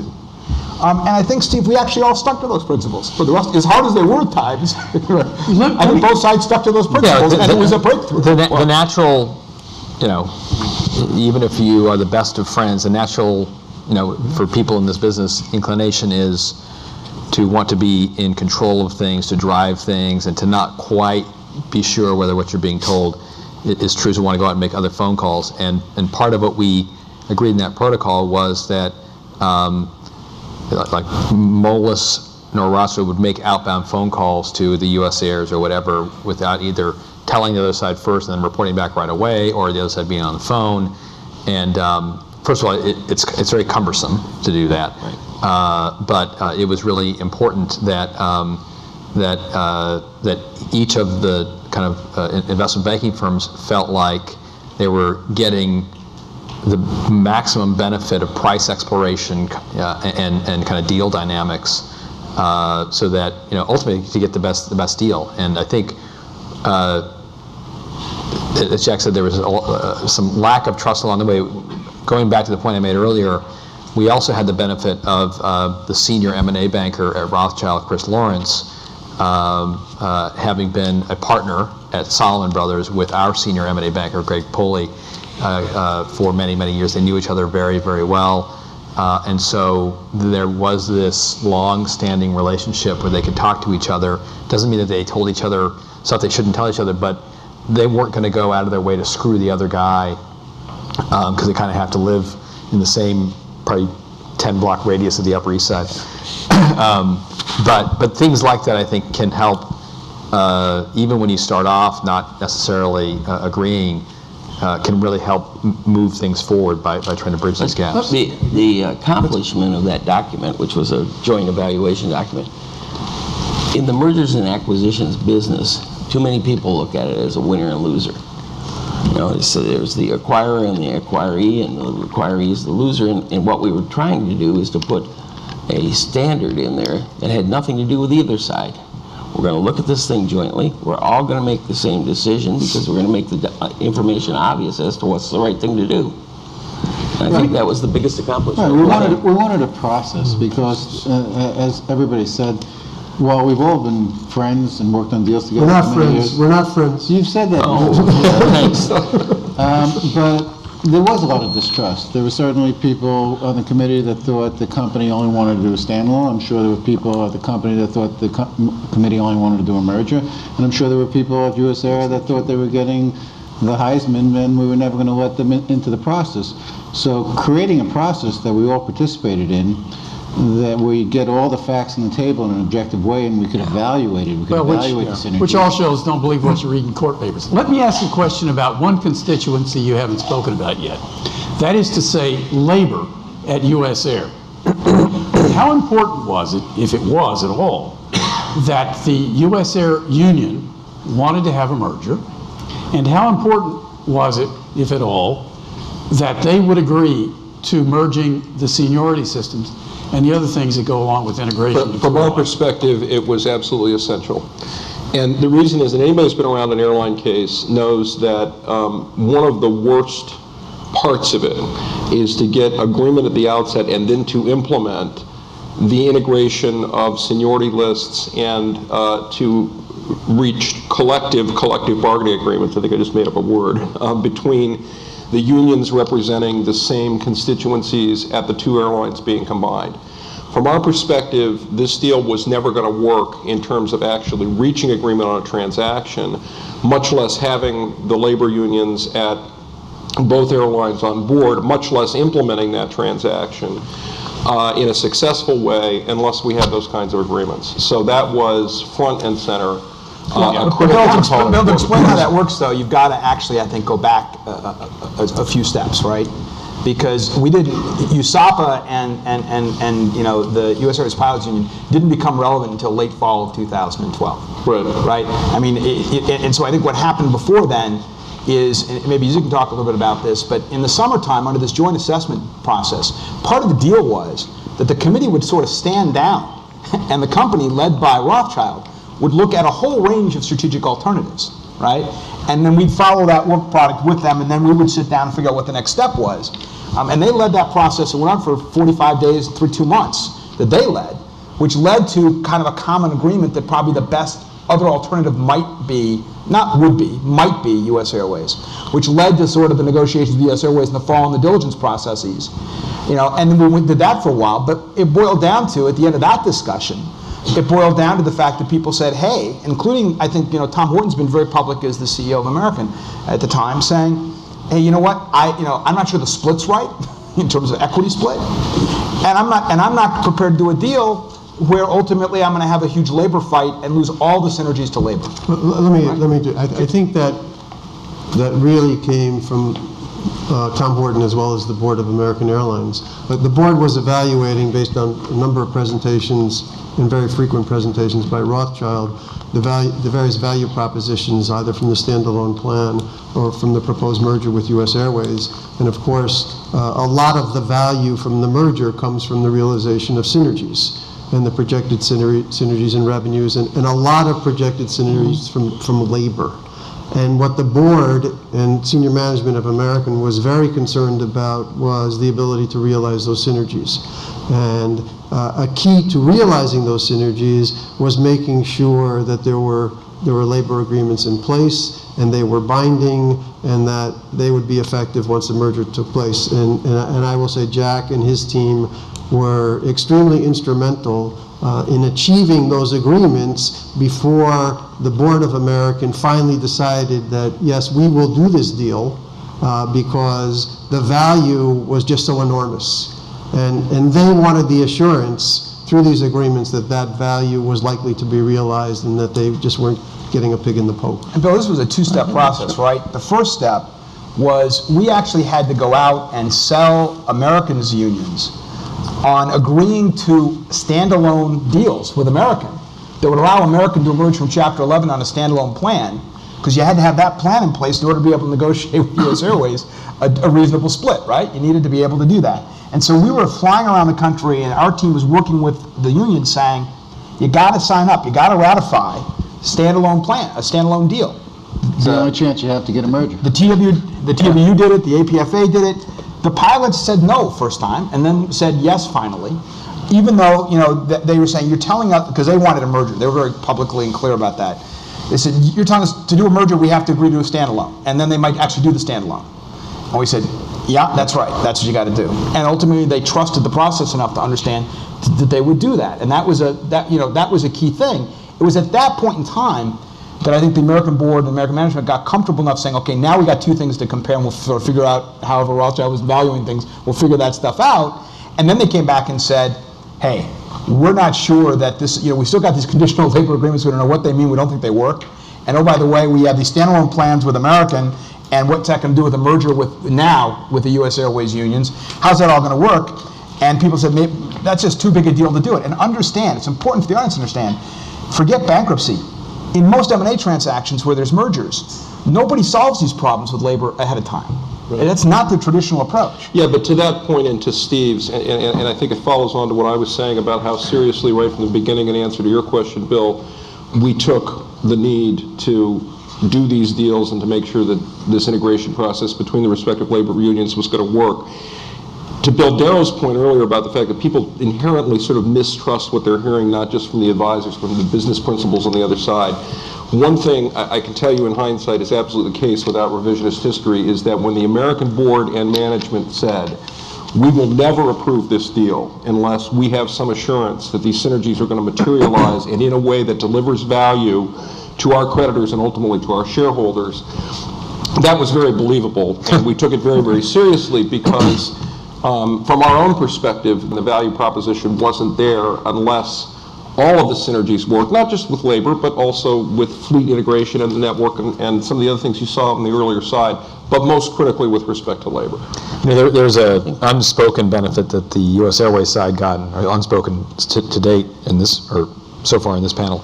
And I think, Steve, we actually all stuck to those principles. For the rest, as hard as they were at times, I think both sides stuck to those principles, and it was a breakthrough. The natural, even if you are the best of friends, the natural, for people in this business, inclination is to want to be in control of things, to drive things, and to not quite be sure whether what you're being told is true. So we want to go out and make other phone calls. And part of what we agreed in that protocol was that like Moelis nor Rothschild would make outbound phone calls to the U.S. heirs or whatever without either telling the other side first and then reporting back right away, or the other side being on the phone. And first of all, it's very cumbersome to do that. Right. But it was really important that that each of the kind of investment banking firms felt like they were getting the maximum benefit of price exploration and kind of deal dynamics, so that ultimately to get the best deal. And I think, as Jack said, there was some lack of trust along the way. Going back to the point I made earlier, we also had the benefit of the senior M&A banker at Rothschild, Chris Lawrence, having been a partner at Solomon Brothers with our senior M&A banker, Greg Poley, for many, many years. They knew each other very, very well. And so there was this long-standing relationship where they could talk to each other. Doesn't mean that they told each other stuff they shouldn't tell each other, but they weren't going to go out of their way to screw the other guy, because they kind of have to live in the same probably 10-block radius of the Upper East Side. But things like that, I think, can help, even when you start off not necessarily agreeing, can really help move things forward by trying to bridge these gaps. The accomplishment of that document, which was a joint evaluation document, in the mergers and acquisitions business, too many people look at it as a winner and loser. So there's the acquirer and the acquiree, and the acquiree is the loser. And what we were trying to do is to put a standard in there that had nothing to do with either side. We're going to look at this thing jointly. We're all going to make the same decision because we're going to make the information obvious as to what's the right thing to do. And I think that was the biggest accomplishment. Right, we wanted a process because, as everybody said, while we've all been friends and worked on deals together for many years. We're not friends. You've said that. Thanks. But there was a lot of distrust. There were certainly people on the committee that thought the company only wanted to do a standalone. I'm sure there were people at the company that thought the committee only wanted to do a merger. And I'm sure there were people at US Air that thought they were getting the Heisman and we were never going to let them into the process. So creating a process that we all participated in, that we get all the facts on the table in an objective way and we could evaluate it. We could evaluate the synergy. Which all shows don't believe what you read in court papers. Let me ask you a question about one constituency you haven't spoken about yet. That is to say, labor at US Air. How important was it, if it was at all, that the US Air union wanted to have a merger? And how important was it, if at all, that they would agree to merging the seniority systems and the other things that go along with integration? From our perspective, it was absolutely essential. And the reason is that anybody who's been around an airline case knows that one of the worst parts of it is to get agreement at the outset and then to implement the integration of seniority lists and to reach collective bargaining agreements. I think I just made up a word, between the unions representing the same constituencies at the two airlines being combined. From our perspective, this deal was never going to work in terms of actually reaching agreement on a transaction, much less having the labor unions at both airlines on board, much less implementing that transaction in a successful way unless we had those kinds of agreements. So that was front and center. Bill, to explain how that works, though, you've got to actually, I think, go back a few steps, right? Because we didn't, USAPA and the U.S. Airways Pilots Union didn't become relevant until late fall of 2012. Right? I mean, and so I think what happened before then is, and maybe you can talk a little bit about this, but in the summertime, under this joint assessment process, part of the deal was that the committee would sort of stand down, and the company, led by Rothschild, would look at a whole range of strategic alternatives, right? And then we'd follow that work product with them, and then we would sit down and figure out what the next step was. And they led that process. It went on for 45 days through 2 months that they led, which led to kind of a common agreement that probably the best other alternative might be, not would be, might be U.S. Airways, which led to sort of the negotiations with U.S. Airways and the fall in the diligence processes. And then we did that for a while, but it boiled down to, at the end of that discussion, it boiled down to the fact that people said, hey, including, I think, Tom Horton's been very public as the CEO of American at the time, saying, hey, you know what, I'm not sure the split's right in terms of equity split, and I'm not prepared to do a deal where ultimately I'm going to have a huge labor fight and lose all the synergies to labor. I think that really came from Tom Horton as well as the board of American Airlines. But the board was evaluating, based on a number of presentations and very frequent presentations by Rothschild, the various value propositions, either from the standalone plan or from the proposed merger with U.S. Airways. And of course, a lot of the value from the merger comes from the realization of synergies and the projected synergies in revenues, and a lot of projected synergies from labor. And what the board and senior management of American was very concerned about was the ability to realize those synergies. And a key to realizing those synergies was making sure that there were labor agreements in place, and they were binding, and that they would be effective once the merger took place. And I will say Jack and his team were extremely instrumental in achieving those agreements before the board of American finally decided that, yes, we will do this deal because the value was just so enormous. And they wanted the assurance through these agreements that that value was likely to be realized and that they just weren't getting a pig in the poke. And Bill, this was a two-step process, right? The first step was we actually had to go out and sell Americans' unions on agreeing to standalone deals with American that would allow American to emerge from Chapter 11 on a standalone plan, because you had to have that plan in place in order to be able to negotiate with U.S. Airways a reasonable split, right? You needed to be able to do that. And so we were flying around the country, and our team was working with the union saying, you got to sign up, you got to ratify standalone plan, a standalone deal. It's the only chance you have to get a merger. The TWU did it, the APFA did it. The pilots said no first time, and then said yes finally, even though they were saying, you're telling us, because they wanted a merger. They were very publicly and clear about that. They said, you're telling us to do a merger, we have to agree to a standalone, and then they might actually do the standalone. And we said, yeah, that's right, that's what you got to do. And ultimately, they trusted the process enough to understand that they would do that, and that was a key thing. It was at that point in time that I think the American board and American management got comfortable enough saying, okay, now we got two things to compare, and we'll sort of figure out however Rothschild was valuing things, we'll figure that stuff out. And then they came back and said, hey, we're not sure that this, we still got these conditional labor agreements, we don't know what they mean, we don't think they work. And oh, by the way, we have these standalone plans with American, and what's that going to do with a merger with the U.S. Airways unions? How's that all going to work? And people said, maybe that's just too big a deal to do it. And understand, it's important for the audience to understand, forget bankruptcy. In most M&A transactions where there's mergers, nobody solves these problems with labor ahead of time. Right. That's not the traditional approach. Yeah, but to that point and to Steve's, and I think it follows on to what I was saying about how seriously right from the beginning, in answer to your question, Bill, we took the need to do these deals and to make sure that this integration process between the respective labor unions was going to work. To Bill Derrough's point earlier about the fact that people inherently sort of mistrust what they're hearing, not just from the advisors, but from the business principals on the other side. One thing I can tell you in hindsight is absolutely the case without revisionist history is that when the American board and management said, we will never approve this deal unless we have some assurance that these synergies are going to materialize and in a way that delivers value to our creditors and ultimately to our shareholders, that was very believable. And we took it very, very seriously because from our own perspective, the value proposition wasn't there unless all of the synergies work, not just with labor, but also with fleet integration and the network and some of the other things you saw on the earlier side, but most critically with respect to labor. There's an unspoken benefit that the U.S. Airways side got, or unspoken to date in this, or so far in this panel.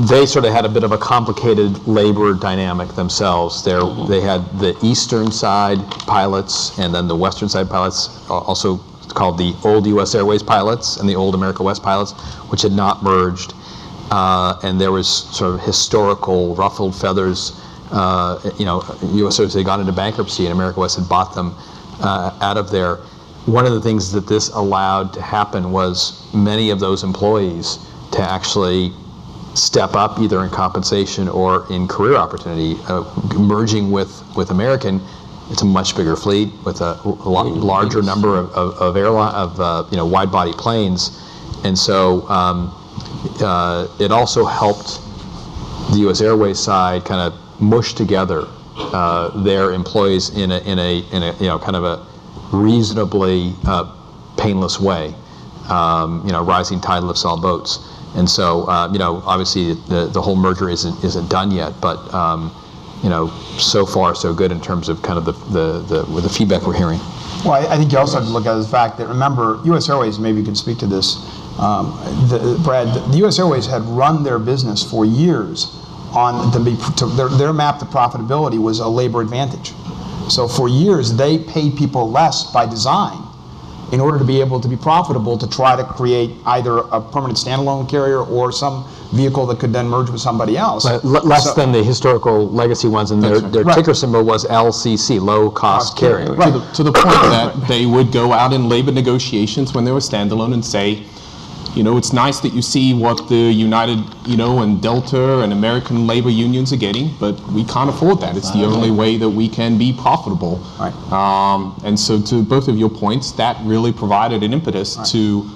They sort of had a bit of a complicated labor dynamic themselves. They had the eastern side pilots and then the western side pilots, also called the old U.S. Airways pilots and the old America West pilots, which had not merged. and there was sort of historical ruffled feathers. U.S. Airways had gone into bankruptcy, and America West had bought them out of there. One of the things that this allowed to happen was many of those employees to actually step up either in compensation or in career opportunity. Merging with American, it's a much bigger fleet with a larger number of wide-body planes, and so it also helped the U.S. Airways side kind of mush together their employees in a kind of a reasonably painless way. Rising tide lifts all boats, and so obviously the whole merger isn't done yet, but so far so good in terms of kind of the feedback we're hearing. Well, I think you also have to look at the fact that, remember, U.S. Airways, maybe you can speak to this, Brad, the U.S. Airways had run their business for years on their map to profitability was a labor advantage. So for years, they paid people less by design in order to be able to be profitable, to try to create either a permanent standalone carrier or some vehicle that could then merge with somebody else. Less than the historical legacy ones, and their ticker symbol was LCC, low cost carrier. Right. To the point that they would go out in labor negotiations when they were standalone and say, it's nice that you see what the United, and Delta and American labor unions are getting, but we can't afford that. It's the only way that we can be profitable. Right. And so to both of your points, that really provided an impetus to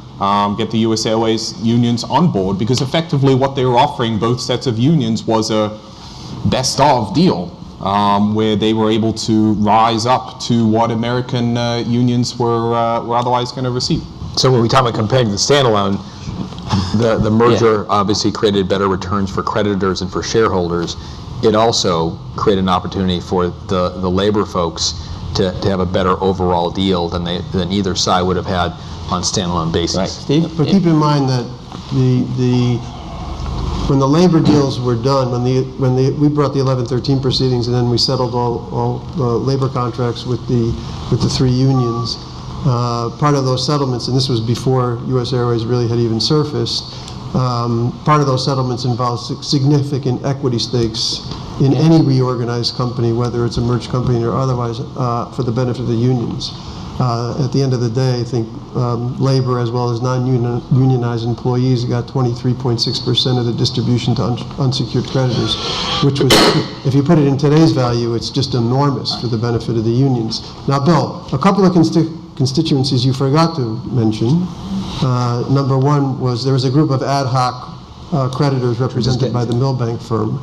get the U.S. Airways unions on board, because effectively what they were offering both sets of unions was a best of deal, where they were able to rise up to what American unions were otherwise going to receive. So when we talk about comparing to the standalone, the merger obviously created better returns for creditors and for shareholders. It also created an opportunity for the labor folks to have a better overall deal than either side would have had on standalone basis. Right. Steve? But keep in mind that when the labor deals were done, when we brought the 1113 proceedings, and then we settled all the labor contracts with the three unions. Part of those settlements, and this was before U.S. Airways really had even surfaced, part of those settlements involved significant equity stakes in any reorganized company, whether it's a merged company or otherwise, for the benefit of the unions. At the end of the day, I think labor as well as non-unionized employees got 23.6% of the distribution to unsecured creditors, which was, if you put it in today's value, it's just enormous for the benefit of the unions. Now, Bill, a couple of constituencies you forgot to mention. Number one was there was a group of ad hoc creditors represented by the Milbank firm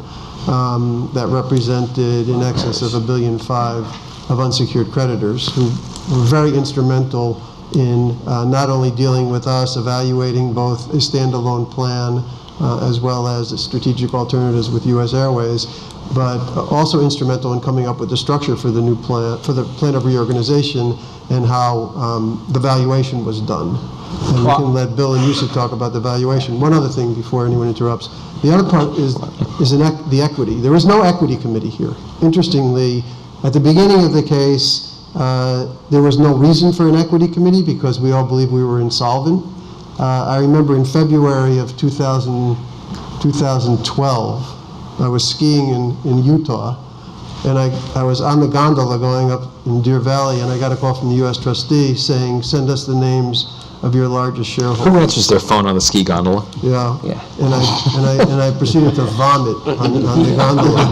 that represented in excess of $1.5 billion of unsecured creditors who were very instrumental in not only dealing with us, evaluating both a standalone plan as well as strategic alternatives with U.S. Airways, but also instrumental in coming up with the structure for the new plan, for the plan of reorganization, and how the valuation was done. And we can let Bill and Yusik talk about the valuation. One other thing before anyone interrupts. The other part is the equity. There was no equity committee here. Interestingly, at the beginning of the case, there was no reason for an equity committee because we all believed we were insolvent. I remember in February of 2012, I was skiing in Utah, and I was on the gondola going up in Deer Valley, and I got a call from the U.S. trustee saying, "Send us the names of your largest shareholders." Who answers their phone on the ski gondola? Yeah. And I proceeded to vomit on the gondola.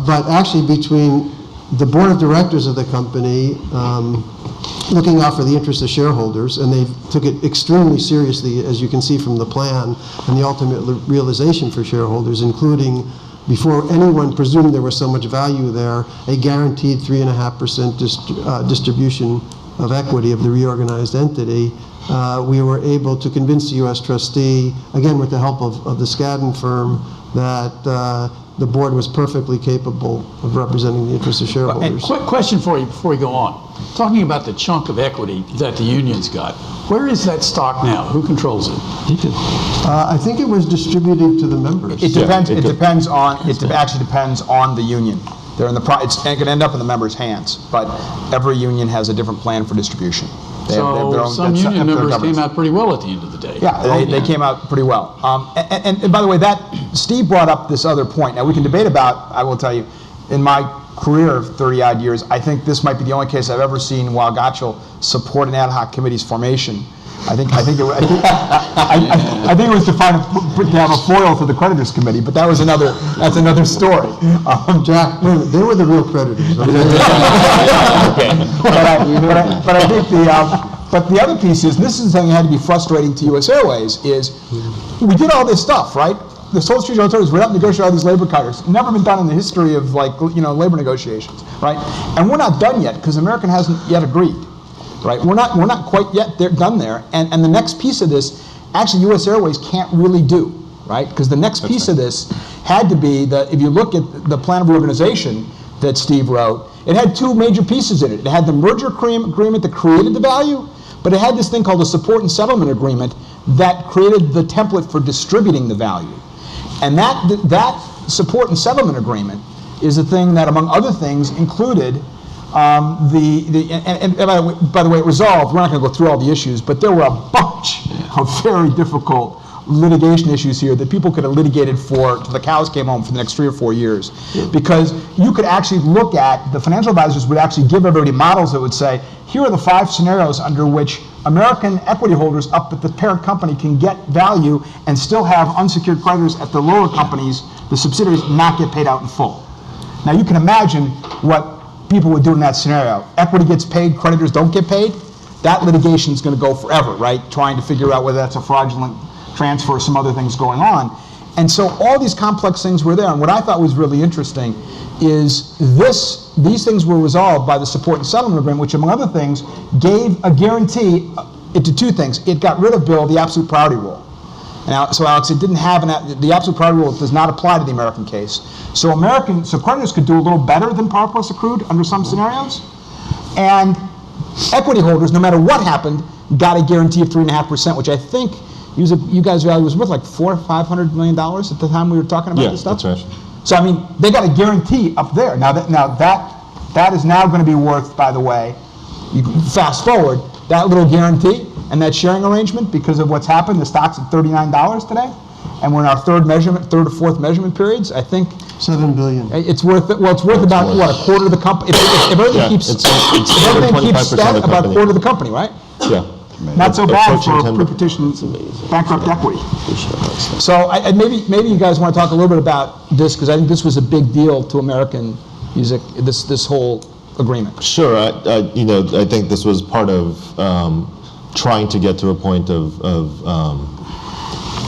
But actually, between the board of directors of the company looking out for the interests of shareholders, and they took it extremely seriously, as you can see from the plan, and the ultimate realization for shareholders, including, before anyone presumed there was so much value there, a guaranteed 3.5% distribution of equity of the reorganized entity. We were able to convince the U.S. trustee, again with the help of the Skadden firm, that the board was perfectly capable of representing the interests of shareholders. Quick question for you before we go on. Talking about the chunk of equity that the unions got, where is that stock now? Who controls it? I think it was distributed to the members. It depends. It depends on. It actually depends on the union. They're in the. It's going to end up in the members' hands, but every union has a different plan for distribution. They have their So own- some that's up union to their members came governments. out pretty well at the end of the day. Yeah, they came out pretty well. And by the way, that Steve brought up this other point. Now we can debate about. I will tell you, in my career of 30-odd years, I think this might be the only case I've ever seen Weil Gotshal support an ad hoc committee's formation. I think it was to have a foil to the creditors committee, but that's another story. Jack, they were the real creditors. But I think but the other piece is, and this is the thing that had to be frustrating to U.S. Airways, is we did all this stuff, right? The Social Security authorities went out and negotiated all these labor cutters. Never been done in the history of labor negotiations, right? And we're not done yet because American hasn't yet agreed, right? We're not quite yet done there. And the next piece of this, actually U.S. Airways can't really do, right? Because the next piece of this had to be that if you look at the plan of reorganization that Steve wrote, it had two major pieces in it. It had the merger agreement that created the value, but it had this thing called the support and settlement agreement that created the template for distributing the value. And that support and settlement agreement is a thing that, among other things, included by the way, it resolved. We're not going to go through all the issues, but there were a bunch of very difficult litigation issues here that people could have litigated for till the cows came home for the next 3 or 4 years. Because you could actually look at, the financial advisors would actually give everybody models that would say, here are the 5 scenarios under which American equity holders up at the parent company can get value and still have unsecured creditors at the lower companies, the subsidiaries, not get paid out in full. Now you can imagine what people would do in that scenario. Equity gets paid, creditors don't get paid. That litigation is going to go forever, right? Trying to figure out whether that's a fraudulent transfer or some other things going on. And so all these complex things were there. And what I thought was really interesting is these things were resolved by the support and settlement agreement, which among other things gave a guarantee to 2 things. It got rid of, Bill, the absolute priority rule. Now, so Alex, it didn't have the absolute priority rule does not apply to the American case. So creditors could do a little better than par plus accrued under some scenarios. And equity holders, no matter what happened, got a guarantee of 3.5%, which I think you guys' value was worth like $400 or $500 million at the time we were talking about this stuff. That's right. So I mean, they got a guarantee up there. Now that is now going to be worth, by the way, you can fast forward, that little guarantee and that sharing arrangement, because of what's happened, the stock's at $39 today, and we're in our third or fourth measurement periods. I think $7 billion. it's worth about what, a quarter of the company. If everything keeps steady, about a quarter of the company, right? Yeah. Not so bad Approaching for 10 pre-petition bankrupt equity. So maybe you guys want to talk a little bit about this, because I think this was a big deal to American music, this whole agreement. Sure. I think this was part of trying to get to a point of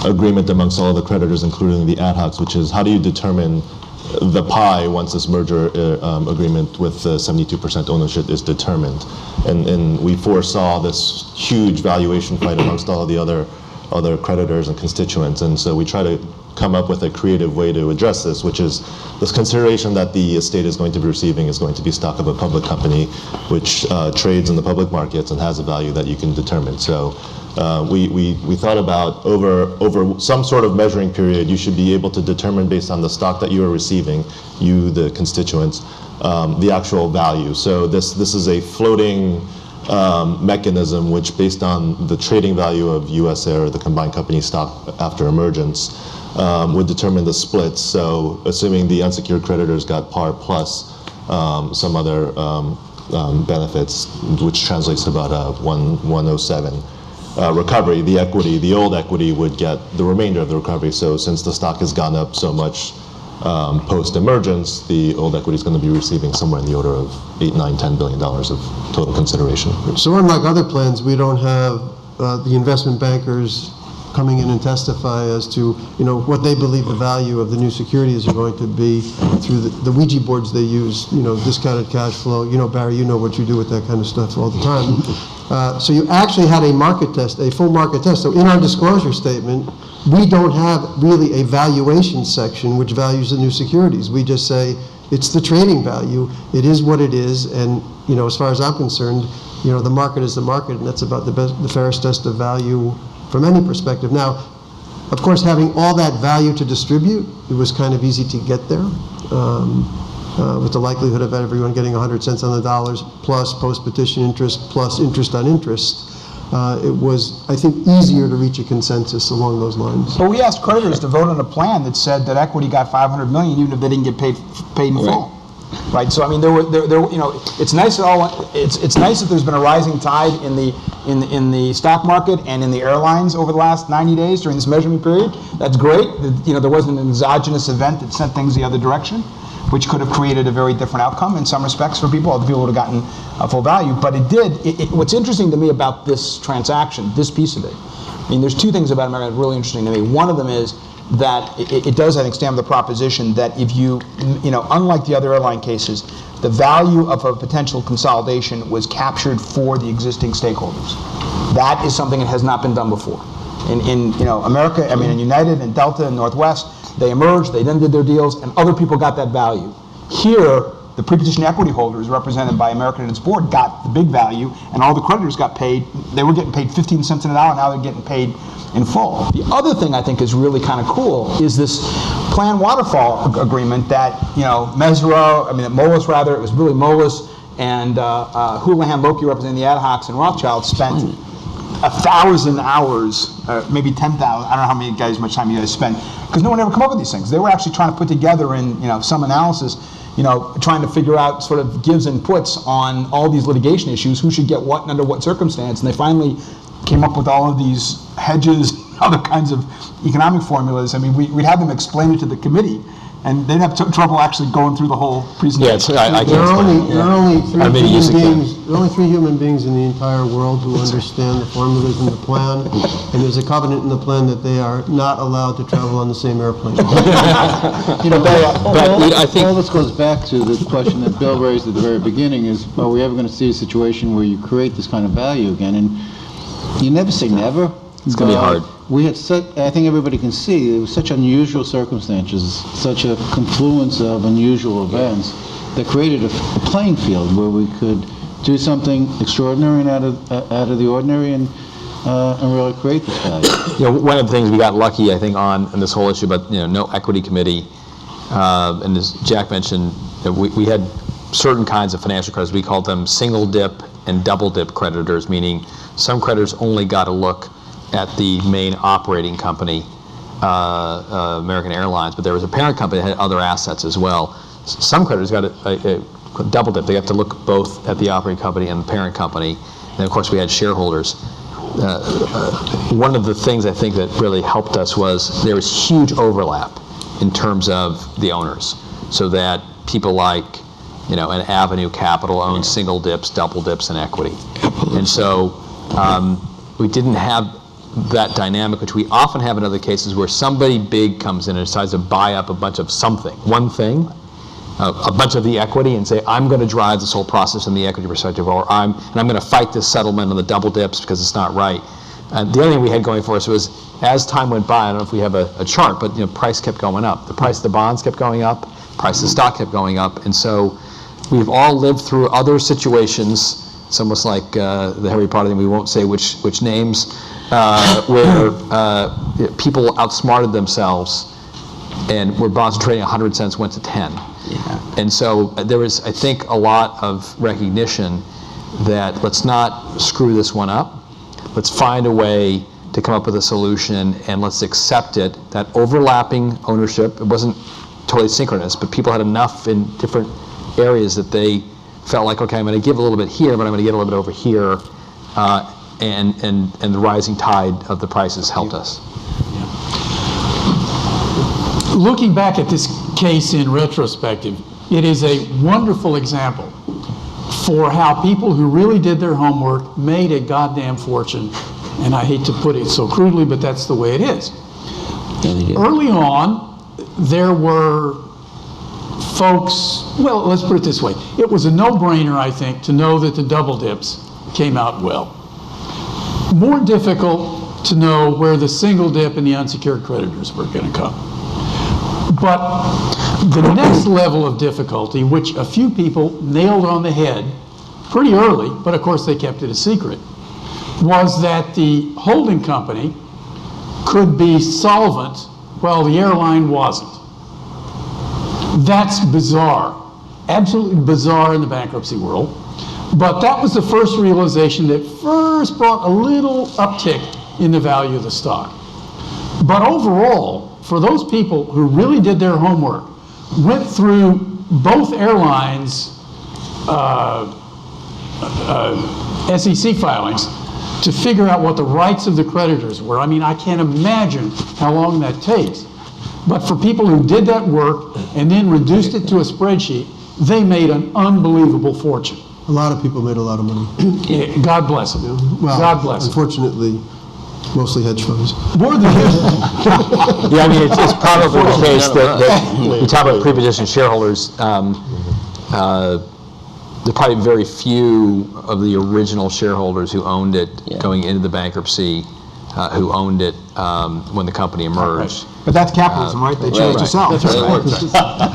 agreement amongst all of the creditors, including the ad hocs, which is how do you determine the pie once this merger agreement with 72% ownership is determined. And we foresaw this huge valuation fight amongst all of the other creditors and constituents. And so we try to come up with a creative way to address this, which is this consideration that the estate is going to be receiving is going to be stock of a public company, which trades in the public markets and has a value that you can determine. So we thought about over some sort of measuring period, you should be able to determine based on the stock that you are receiving, you, the constituents, the actual value. So this is a floating mechanism which, based on the trading value of US Air, the combined company stock after emergence, would determine the splits. So assuming the unsecured creditors got par plus some other benefits, which translates to about 107. Recovery, the old equity would get the remainder of the recovery. So since the stock has gone up so much post-emergence, the old equity is going to be receiving somewhere in the order of $8, $9, $10 billion of total consideration. So unlike other plans, we don't have the investment bankers coming in and testify as to what they believe the value of the new securities are going to be through the Ouija boards they use, discounted cash flow. Barry, you know what you do with that kind of stuff all the time. So you actually had a market test, a full market test. So in our disclosure statement, we don't have really a valuation section which values the new securities. We just say it's the trading value. It is what it is, and as far as I'm concerned, the market is the market, and that's about the fairest test of value from any perspective. Now, of course, having all that value to distribute, it was kind of easy to get there. with the likelihood of everyone getting 100 cents on the dollars, plus post-petition interest, plus interest on interest, it was, I think, easier to reach a consensus along those lines. But we asked creditors to vote on a plan that said that equity got $500 million even if they didn't get paid in full. Right. So I mean, it's nice it's nice that there's been a rising tide in the stock market and in the airlines over the last 90 days during this measurement period. That's great. There wasn't an exogenous event that sent things the other direction, which could have created a very different outcome in some respects for people. Other people would have gotten full value. But it did. What's interesting to me about this transaction, this piece of it, I mean, there's two things about America that are really interesting to me. One of them is that it does, I think, stand for the proposition that if unlike the other airline cases, the value of a potential consolidation was captured for the existing stakeholders. That is something that has not been done before. In America, I mean, in United and Delta and Northwest, they emerged, they then did their deals, and other people got that value. Here, the pre-petition equity holders, represented by American and its board, got the big value, and all the creditors got paid. They were getting paid 15 cents an hour, now they're getting paid in full. The other thing I think is really kind of cool is this planned waterfall agreement that, Moelis rather, it was really Moelis and Houlihan Lokey representing the ad hocs and Rothschild spent 1,000 hours, maybe 10,000, I don't know how much time you guys spent, because no one ever come up with these things. They were actually trying to put together in some analysis, trying to figure out sort of gives and puts on all these litigation issues, who should get what and under what circumstance, and they finally came up with all of these hedges, other kinds of economic formulas. I mean, we'd have them explain it to the committee, and they'd have trouble actually going through the whole presentation. Yeah, I can't There are only three Yusik human beings in the entire world who understand the formulas in the plan, and there's a covenant in the plan that they are not allowed to travel on the same airplane. I think all this goes back to the question that Bill raised at the very beginning: is are we ever going to see a situation where you create this kind of value again? And you never say never. It's going to be hard. We had I think everybody can see, it was such unusual circumstances, such a confluence of unusual events that created a playing field where we could do something extraordinary and out of the ordinary and really create this value. One of the things we got lucky, I think, on this whole issue about no equity committee, and as Jack mentioned, we had certain kinds of financial creditors. We called them single dip and double dip creditors, meaning some creditors only got a look at the main operating company, American Airlines, but there was a parent company that had other assets as well. Some creditors got a double dip. They got to look both at the operating company and the parent company. And of course we had shareholders. One of the things I think that really helped us was there was huge overlap in terms of the owners, so that people like an Avenue Capital owns single dips, double dips, and equity. And so we didn't have that dynamic, which we often have in other cases where somebody big comes in and decides to buy up a bunch of something, one thing, a bunch of the equity, and say, I'm going to drive this whole process from the equity perspective, or I'm going to fight this settlement on the double dips because it's not right. The other thing we had going for us was, as time went by, I don't know if we have a chart, but price kept going up. The price of the bonds kept going up, price of the stock kept going up, and so we've all lived through other situations. It's almost like the Harry Potter thing, we won't say which names, where people outsmarted themselves and where bonds trading 100 cents went to 10. Yeah. And so there was, I think, a lot of recognition that let's not screw this one up. Let's find a way to come up with a solution, and let's accept it. That overlapping ownership, it wasn't totally synchronous, but people had enough in different areas that they felt like, okay, I'm going to give a little bit here, but I'm going to get a little bit over here, and the rising tide of the prices helped us. Looking back at this case in retrospective, it is a wonderful example for how people who really did their homework made a goddamn fortune. And I hate to put it so crudely, but that's the way it is. Early on, there were folks, well, let's put it this way. It was a no-brainer, I think, to know that the double dips came out well. More difficult to know where the single dip and the unsecured creditors were going to come. But the next level of difficulty, which a few people nailed on the head pretty early, but of course they kept it a secret, was that the holding company could be solvent while the airline wasn't. That's bizarre. absolutely bizarre in the bankruptcy world. But that was the first realization that first brought a little uptick in the value of the stock. But overall, for those people who really did their homework, went through both airlines' SEC filings to figure out what the rights of the creditors were. I mean, I can't imagine how long that takes. But for people who did that work and then reduced it to a spreadsheet, they made an unbelievable fortune. A lot of people made a lot of money. God bless them. Well, God bless them. unfortunately, mostly hedge funds. More than Yeah, I mean, it's probably the case that you talk about pre-positioned shareholders. There are probably very few of the original shareholders who owned it going into the bankruptcy, who owned it when the company emerged. But that's capitalism, right? They chose to sell. That's right.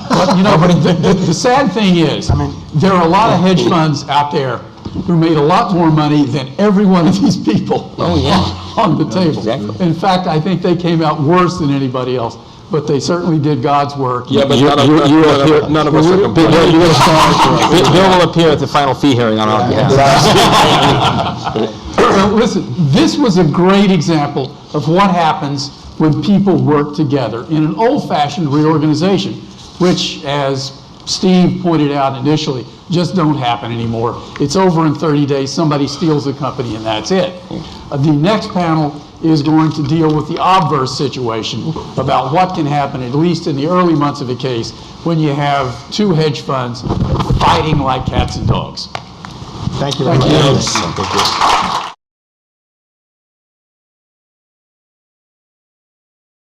But, you know, the sad thing is, there are a lot of hedge funds out there who made a lot more money than every one of these people on the table. Exactly. In fact, I think they came out worse than anybody else, but they certainly did God's work. Yeah, but none of us are complaining. Bill will appear at the final fee hearing on our behalf. Well, listen, this was a great example of what happens when people work together in an old-fashioned reorganization, which, as Steve pointed out initially, just don't happen anymore. It's over in 30 days, somebody steals the company, and that's it. The next panel is going to deal with the obverse situation about what can happen, at least in the early months of a case, when you have two hedge funds fighting like cats and dogs. Thank you. Thank you.